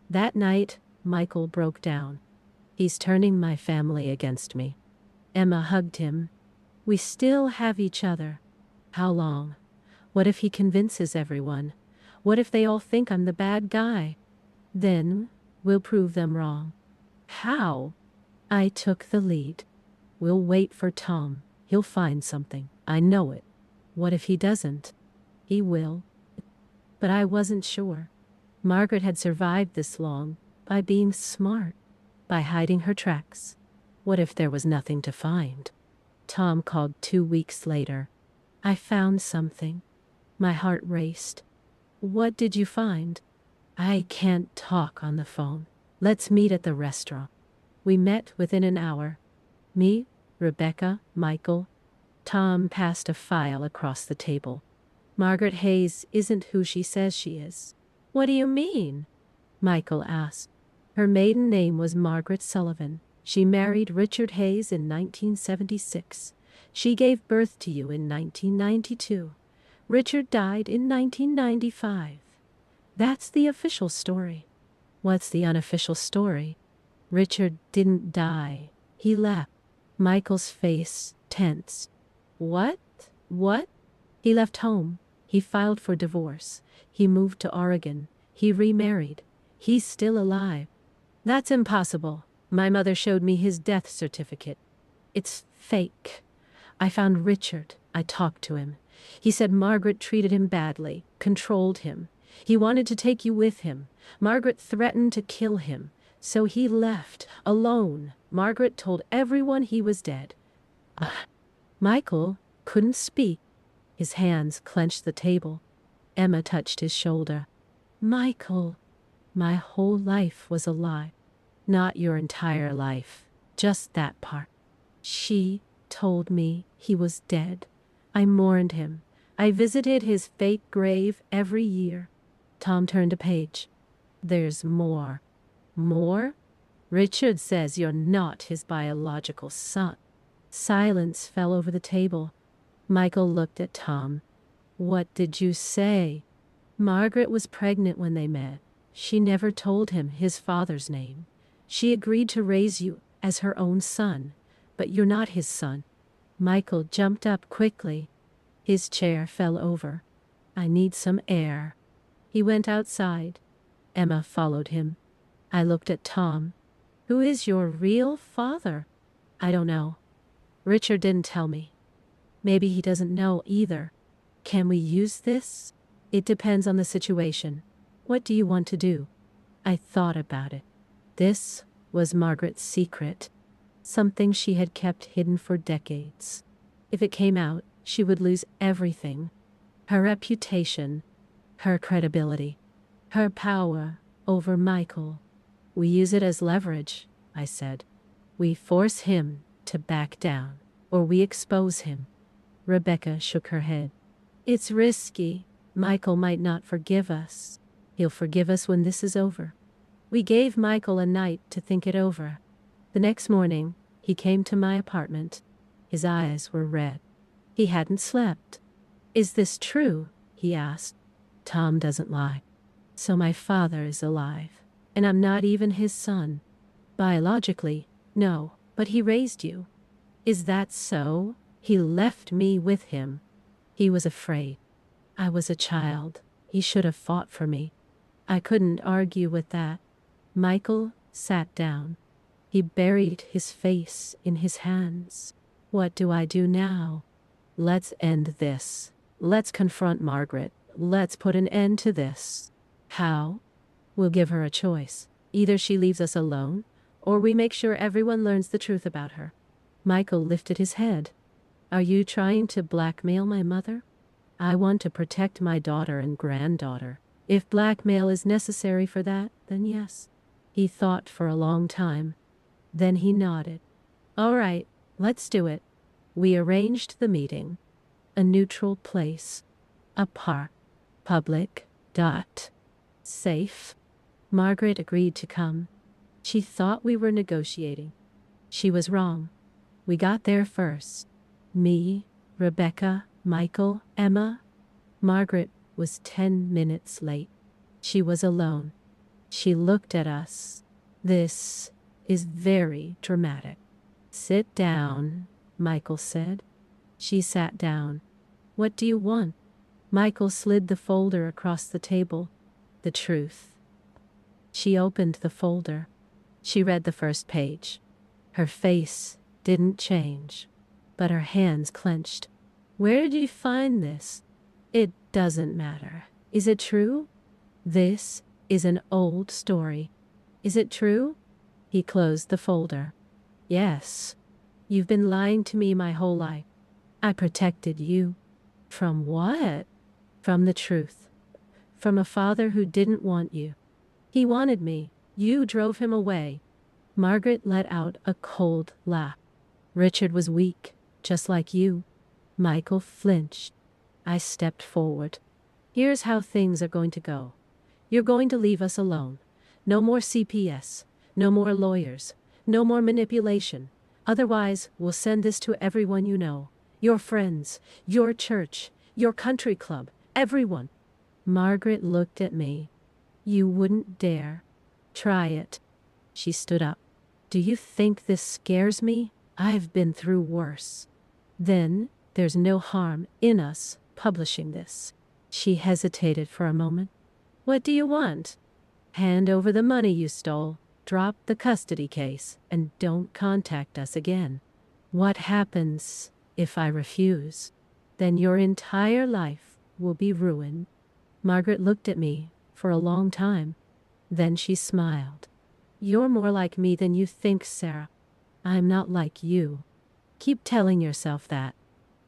That night, Michael broke down. He's turning my family against me. Emma hugged him. We still have each other. How long? What if he convinces everyone? What if they all think I'm the bad guy? Then we'll prove them wrong. How? I took the lead. We'll wait for Tom. He'll find something. I know it. What if he doesn't? He will. But I wasn't sure. Margaret had survived this long by being smart, by hiding her tracks. What if there was nothing to find? Tom called 2 weeks later. I found something. My heart raced. What did you find? I can't talk on the phone. Let's meet at the restaurant. We met within an hour. Me, Rebecca, Michael. Tom passed a file across the table. Margaret Hayes isn't who she says she is. What do you mean? Michael asked. Her maiden name was Margaret Sullivan. She married Richard Hayes in 1976. She gave birth to you in 1992. Richard died in 1995. That's the official story. What's the unofficial story? Richard didn't die. He left. Michael's face tensed. What? What? He left home. He filed for divorce. He moved to Oregon. He remarried. He's still alive. That's impossible. My mother showed me his death certificate. It's fake. I found Richard. I talked to him. He said Margaret treated him badly, controlled him. He wanted to take you with him. Margaret threatened to kill him. So he left, alone. Margaret told everyone he was dead. Michael couldn't speak. His hands clenched the table. Emma touched his shoulder. Michael, my whole life was a lie. Not your entire life, just that part. She told me he was dead. I mourned him. I visited his fake grave every year. Tom turned a page. There's more. More? Richard says you're not his biological son. Silence fell over the table. Michael looked at Tom. What did you say? Margaret was pregnant when they met. She never told him his father's name. She agreed to raise you as her own son, but you're not his son. Michael jumped up quickly. His chair fell over. I need some air. He went outside. Emma followed him. I looked at Tom. Who is your real father? I don't know. Richard didn't tell me. Maybe he doesn't know either. Can we use this? It depends on the situation. What do you want to do? I thought about it. This was Margaret's secret. Something she had kept hidden for decades. If it came out, she would lose everything. Her reputation, her credibility, her power over Michael. We use it as leverage, I said. We force him to back down, or we expose him. Rebecca shook her head. It's risky. Michael might not forgive us. He'll forgive us when this is over. We gave Michael a night to think it over. The next morning, he came to my apartment. His eyes were red. He hadn't slept. Is this true? He asked. Tom doesn't lie. So my father is alive, and I'm not even his son. Biologically, no, but he raised you. Is that so? He left me with him. He was afraid. I was a child. He should have fought for me. I couldn't argue with that. Michael sat down. He buried his face in his hands. What do I do now? Let's end this. Let's confront Margaret. Let's put an end to this. How? We'll give her a choice. Either she leaves us alone, or we make sure everyone learns the truth about her. Michael lifted his head. Are you trying to blackmail my mother? I want to protect my daughter and granddaughter. If blackmail is necessary for that, then yes. He thought for a long time. Then he nodded. All right, let's do it. We arranged the meeting. A neutral place. A park. Public. Safe. Margaret agreed to come. She thought we were negotiating. She was wrong. We got there first. Me, Rebecca, Michael, Emma. Margaret was 10 minutes late. She was alone. She looked at us. This is very dramatic. Sit down, Michael said. She sat down. What do you want? Michael slid the folder across the table. The truth. She opened the folder. She read the first page. Her face didn't change, but her hands clenched. Where did you find this? It doesn't matter. Is it true? This is an old story. Is it true? He closed the folder. Yes. You've been lying to me my whole life. I protected you. From what? From the truth. From a father who didn't want you. He wanted me. You drove him away. Margaret let out a cold laugh. Richard was weak, just like you. Michael flinched. I stepped forward. Here's how things are going to go. You're going to leave us alone. No more CPS. No more lawyers. No more manipulation. Otherwise, we'll send this to everyone you know. Your friends, your church, your country club, everyone. Margaret looked at me. You wouldn't dare. Try it. She stood up. Do you think this scares me? I've been through worse. Then, there's no harm in us publishing this. She hesitated for a moment. What do you want? Hand over the money you stole, drop the custody case, and don't contact us again. What happens if I refuse? Then your entire life will be ruined. Margaret looked at me for a long time. Then she smiled. You're more like me than you think, Sarah. I'm not like you. Keep telling yourself that.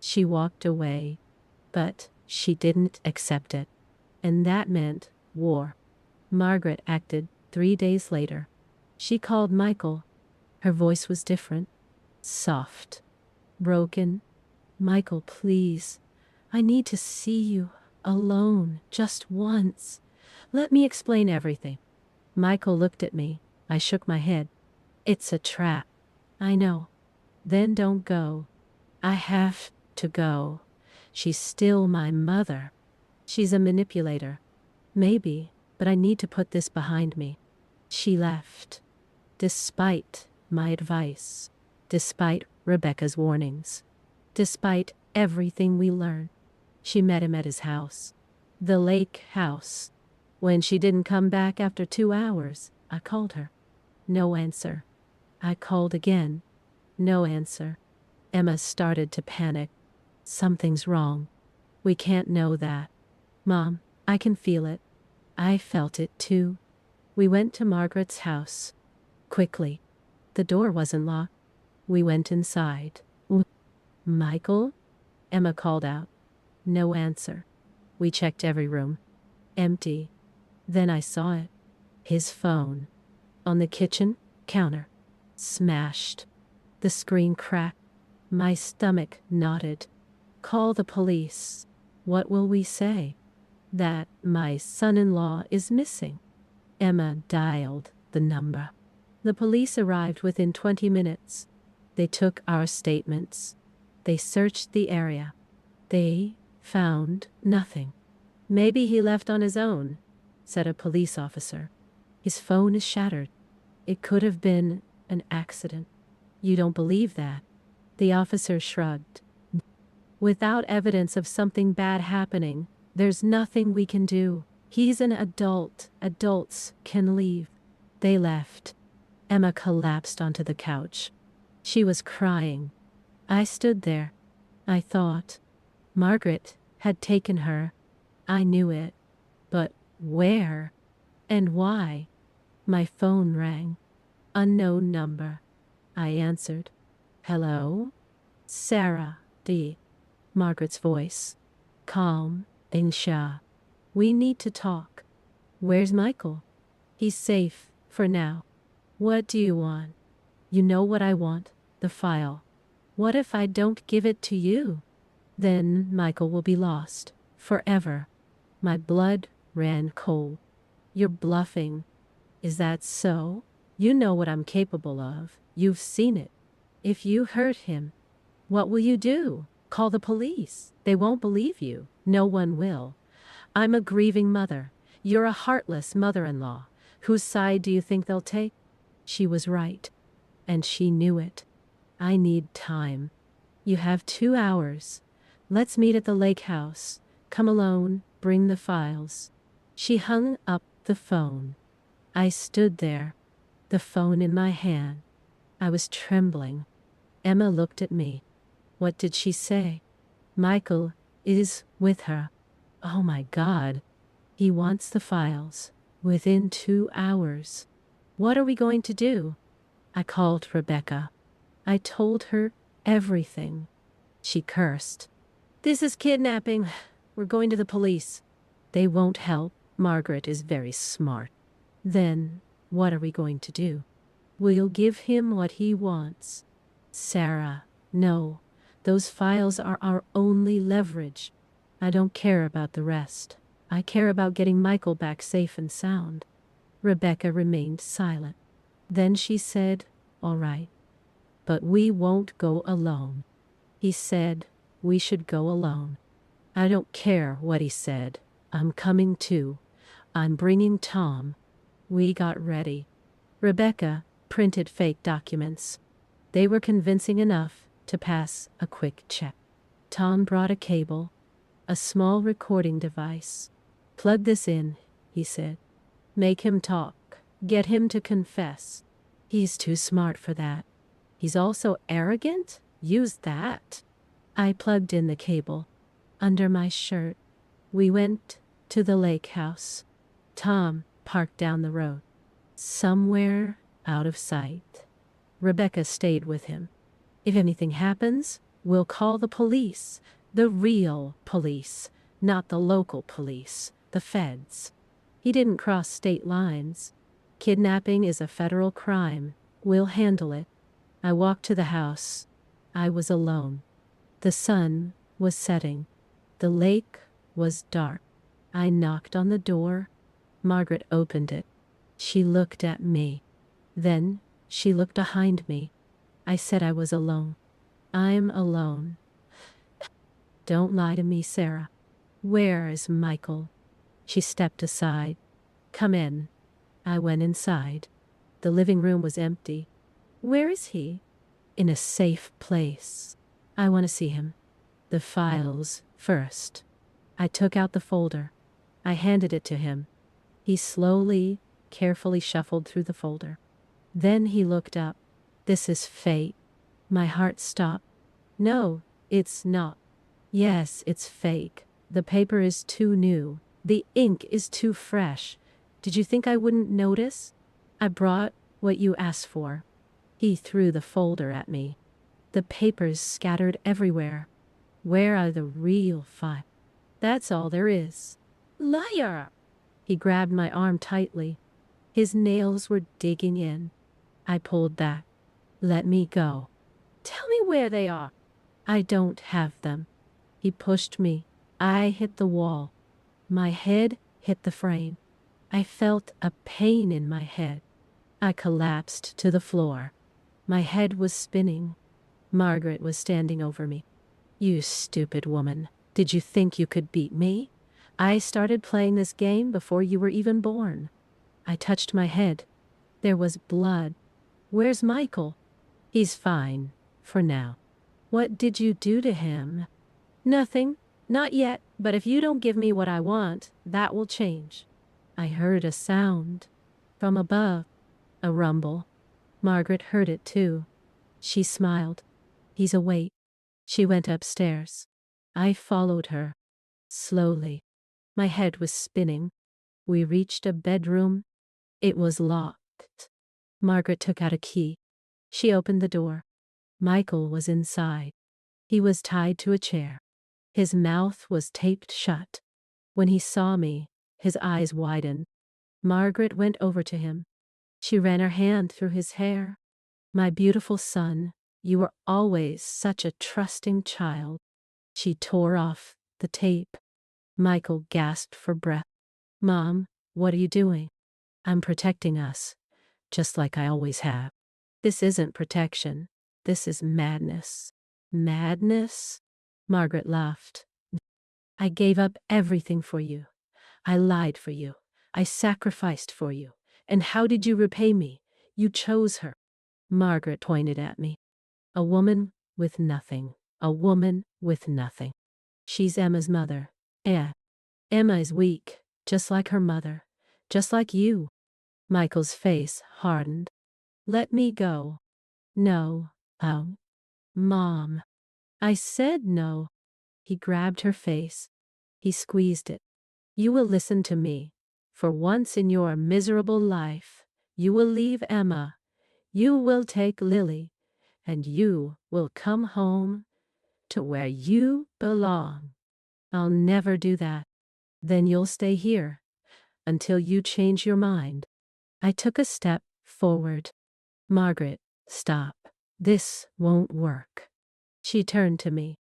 She walked away, but she didn't accept it. And that meant war. Margaret acted 3 days later. She called Michael. Her voice was different. Soft. Broken. Michael, please. I need to see you. Alone. Just once. Let me explain everything. Michael looked at me. I shook my head. It's a trap. I know. Then don't go. I have to go. She's still my mother. She's a manipulator. Maybe, but I need to put this behind me. She left. Despite my advice. Despite Rebecca's warnings. Despite everything we learned. She met him at his house. The lake house. When she didn't come back after 2 hours, I called her. No answer. I called again. No answer. Emma started to panic. Something's wrong. We can't know that. Mom, I can feel it. I felt it too. We went to Margaret's house. Quickly. The door wasn't locked. We went inside. Michael? Emma called out. No answer. We checked every room. Empty. Then I saw it. His phone. On the kitchen counter. Smashed. The screen cracked. My stomach knotted. Call the police. What will we say? That my son-in-law is missing. Emma dialed the number. The police arrived within 20 minutes. They took our statements. They searched the area. They found nothing. Maybe he left on his own, said a police officer. His phone is shattered. It could have been an accident. You don't believe that? The officer shrugged. Without evidence of something bad happening, there's nothing we can do. He's an adult. Adults can leave. They left. Emma collapsed onto the couch. She was crying. I stood there. I thought Margaret had taken her. I knew it. But where? And why? My phone rang. Unknown number. I answered. Hello? Sarah D. Margaret's voice. Calm, Insha. We need to talk. Where's Michael? He's safe, for now. What do you want? You know what I want, the file. What if I don't give it to you? Then Michael will be lost, forever. My blood ran cold. You're bluffing. Is that so? You know what I'm capable of. You've seen it. If you hurt him, what will you do? Call the police. They won't believe you. No one will. I'm a grieving mother. You're a heartless mother-in-law. Whose side do you think they'll take? She was right. And she knew it. I need time. You have 2 hours. Let's meet at the lake house. Come alone. Bring the files. She hung up the phone. I stood there, the phone in my hand. I was trembling. Emma looked at me. What did she say? Michael is with her. Oh my God. He wants the files. Within 2 hours. What are we going to do? I called Rebecca. I told her everything. She cursed. This is kidnapping. We're going to the police. They won't help. Margaret is very smart. Then, what are we going to do? We'll give him what he wants. Sarah, no. Those files are our only leverage. I don't care about the rest. I care about getting Michael back safe and sound. Rebecca remained silent. Then she said, all right. But we won't go alone. He said we should go alone. I don't care what he said. I'm coming too. I'm bringing Tom. We got ready. Rebecca printed fake documents. They were convincing enough to pass a quick check. Tom brought a cable, a small recording device. Plug this in, he said. Make him talk. Get him to confess. He's too smart for that. He's also arrogant? Use that. I plugged in the cable. Under my shirt. We went to the lake house. Tom parked down the road. Somewhere out of sight. Rebecca stayed with him. If anything happens, we'll call the police. The real police, not the local police, the feds. He didn't cross state lines. Kidnapping is a federal crime. We'll handle it. I walked to the house. I was alone. The sun was setting. The lake was dark. I knocked on the door. Margaret opened it. She looked at me. Then she looked behind me. I said I was alone. I'm alone. Don't lie to me, Sarah. Where is Michael? She stepped aside. Come in. I went inside. The living room was empty. Where is he? In a safe place. I want to see him. The files first. I took out the folder. I handed it to him. He slowly, carefully shuffled through the folder. Then he looked up. This is fake. My heart stopped. No, it's not. Yes, it's fake. The paper is too new. The ink is too fresh. Did you think I wouldn't notice? I brought what you asked for. He threw the folder at me. The papers scattered everywhere. Where are the real files? That's all there is. Liar! He grabbed my arm tightly. His nails were digging in. I pulled back. Let me go. Tell me where they are. I don't have them. He pushed me. I hit the wall. My head hit the frame. I felt a pain in my head. I collapsed to the floor. My head was spinning. Margaret was standing over me. You stupid woman. Did you think you could beat me? I started playing this game before you were even born. I touched my head. There was blood. Where's Michael? He's fine, for now. What did you do to him? Nothing. Not yet, but if you don't give me what I want, that will change. I heard a sound. From above. A rumble. Margaret heard it too. She smiled. He's awake. She went upstairs. I followed her. Slowly. My head was spinning. We reached a bedroom. It was locked. Margaret took out a key. She opened the door. Michael was inside. He was tied to a chair. His mouth was taped shut. When he saw me, his eyes widened. Margaret went over to him. She ran her hand through his hair. My beautiful son, you were always such a trusting child. She tore off the tape. Michael gasped for breath. Mom, what are you doing? I'm protecting us, just like I always have. This isn't protection. This is madness. Madness? Margaret laughed. I gave up everything for you. I lied for you. I sacrificed for you. And how did you repay me? You chose her. Margaret pointed at me. A woman with nothing. A woman with nothing. She's Emma's mother. Yeah. Emma is weak, just like her mother. Just like you. Michael's face hardened. Let me go. No. Oh. Mom. I said no. He grabbed her face. He squeezed it. You will listen to me. For once in your miserable life, you will leave Emma. You will take Lily. And you will come home to where you belong. I'll never do that. Then you'll stay here until you change your mind. I took a step forward. Margaret, stop. This won't work. She turned to me.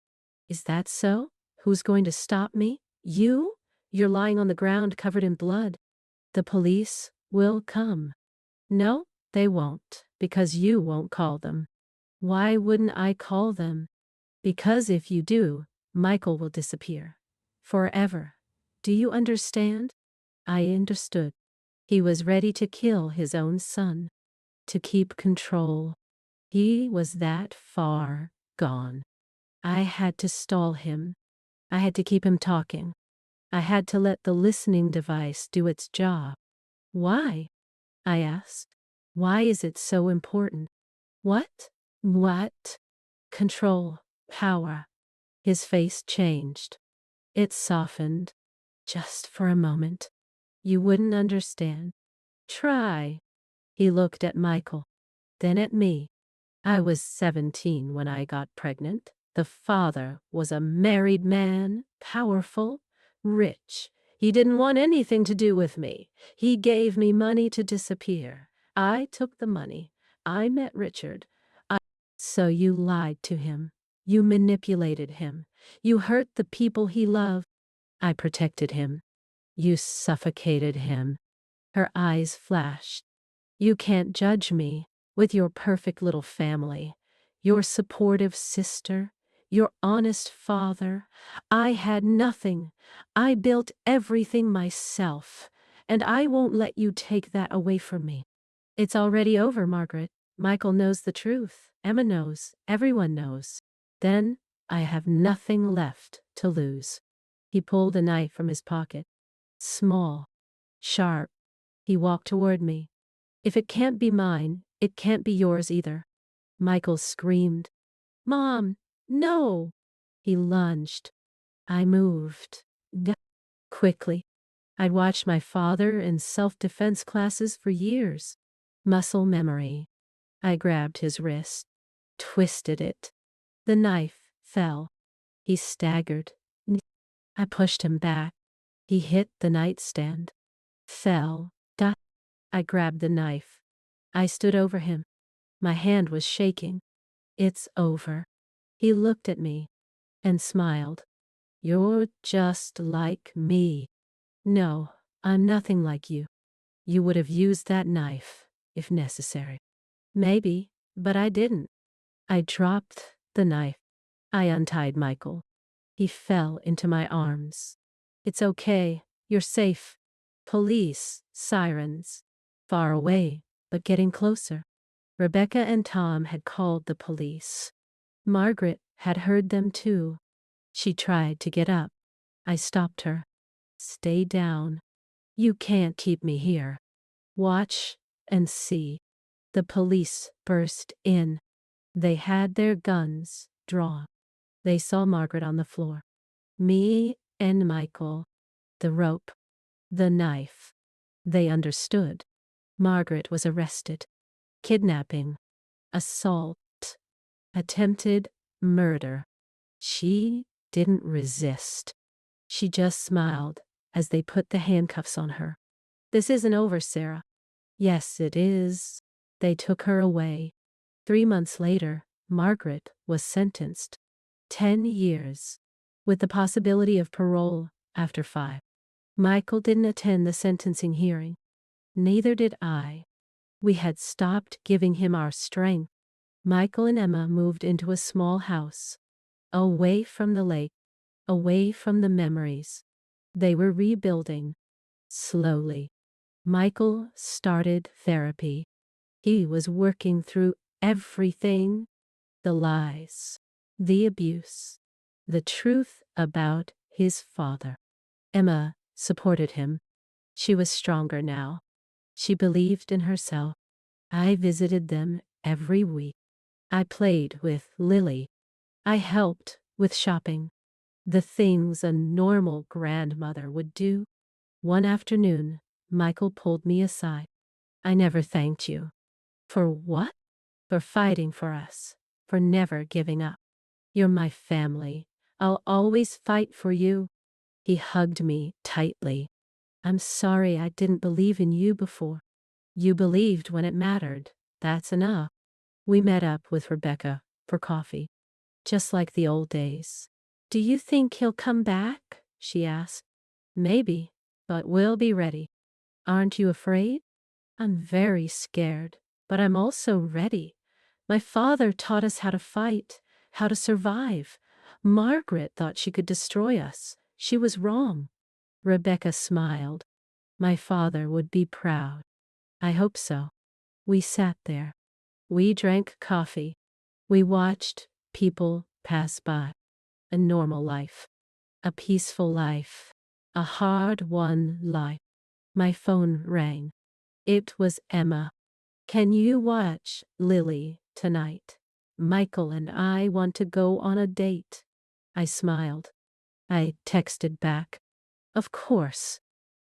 Is that so? Who's going to stop me? You? You're lying on the ground covered in blood. The police will come. No, they won't, because you won't call them. Why wouldn't I call them? Because if you do, Michael will disappear. Forever. Do you understand? I understood. He was ready to kill his own son. To keep control. He was that far gone. I had to stall him. I had to keep him talking. I had to let the listening device do its job. Why? I asked. Why is it so important? What? What? Control. Power. His face changed. It softened. Just for a moment. You wouldn't understand. Try. He looked at Michael. Then at me. I was 17 when I got pregnant. The father was a married man, powerful, rich. He didn't want anything to do with me. He gave me money to disappear. I took the money. I met Richard. So you lied to him. You manipulated him. You hurt the people he loved. I protected him. You suffocated him. Her eyes flashed. You can't judge me with your perfect little family, your supportive sister, your honest father. I had nothing. I built everything myself, and I won't let you take that away from me. It's already over, Margaret. Michael knows the truth. Emma knows. Everyone knows. Then I have nothing left to lose. He pulled a knife from his pocket. Small. Sharp. He walked toward me. If it can't be mine, it can't be yours either. Michael screamed. Mom, no! He lunged. I moved. Quickly. I'd watched my father in self-defense classes for years. Muscle memory. I grabbed his wrist. Twisted it. The knife fell. He staggered. I pushed him back. He hit the nightstand. Fell. I grabbed the knife. I stood over him. My hand was shaking. It's over. He looked at me and smiled. You're just like me. No, I'm nothing like you. You would have used that knife, if necessary. Maybe, but I didn't. I dropped the knife. I untied Michael. He fell into my arms. It's okay. You're safe. Police, sirens. Far away, but getting closer. Rebecca and Tom had called the police. Margaret had heard them too. She tried to get up. I stopped her. Stay down. You can't keep me here. Watch and see. The police burst in. They had their guns drawn. They saw Margaret on the floor. Me and Michael. The rope. The knife. They understood. Margaret was arrested. Kidnapping. Assault. Attempted murder. She didn't resist. She just smiled as they put the handcuffs on her. This isn't over, Sarah. Yes, it is. They took her away. 3 months later, Margaret was sentenced. 10 years, with the possibility of parole after 5. Michael didn't attend the sentencing hearing. Neither did I. We had stopped giving him our strength. Michael and Emma moved into a small house, away from the lake, away from the memories. They were rebuilding, slowly. Michael started therapy. He was working through everything, the lies, the abuse, the truth about his father. Emma supported him. She was stronger now. She believed in herself. I visited them every week. I played with Lily. I helped with shopping. The things a normal grandmother would do. One afternoon, Michael pulled me aside. I never thanked you. For what? For fighting for us. For never giving up. You're my family. I'll always fight for you. He hugged me tightly. I'm sorry I didn't believe in you before. You believed when it mattered. That's enough. We met up with Rebecca for coffee, just like the old days. Do you think he'll come back? She asked. Maybe, but we'll be ready. Aren't you afraid? I'm very scared, but I'm also ready. My father taught us how to fight, how to survive. Margaret thought she could destroy us. She was wrong. Rebecca smiled. My father would be proud. I hope so. We sat there. We drank coffee. We watched people pass by. A normal life. A peaceful life. A hard-won life. My phone rang. It was Emma. Can you watch Lily tonight? Michael and I want to go on a date. I smiled. I texted back. Of course.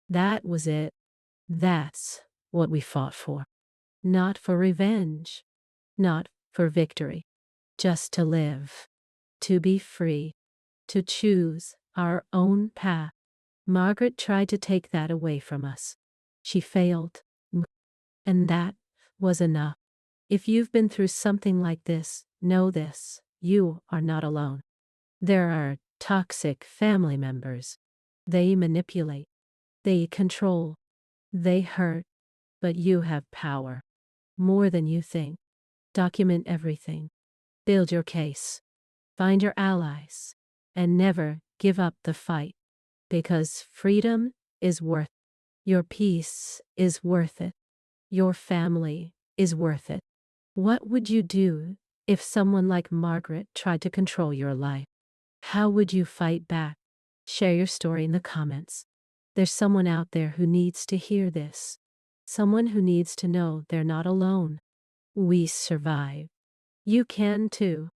That was it. That's what we fought for. Not for revenge. Not for victory. Just to live. To be free. To choose our own path. Margaret tried to take that away from us. She failed. And that was enough. If you've been through something like this, know this. You are not alone. There are toxic family members. They manipulate. They control. They hurt. But you have power. More than you think. Document everything. Build your case. Find your allies. And never give up the fight. Because freedom is worth it. Your peace is worth it. Your family is worth it. What would you do if someone like Margaret tried to control your life? How would you fight back? Share your story in the comments. There's someone out there who needs to hear this. Someone who needs to know they're not alone. We survive. You can too.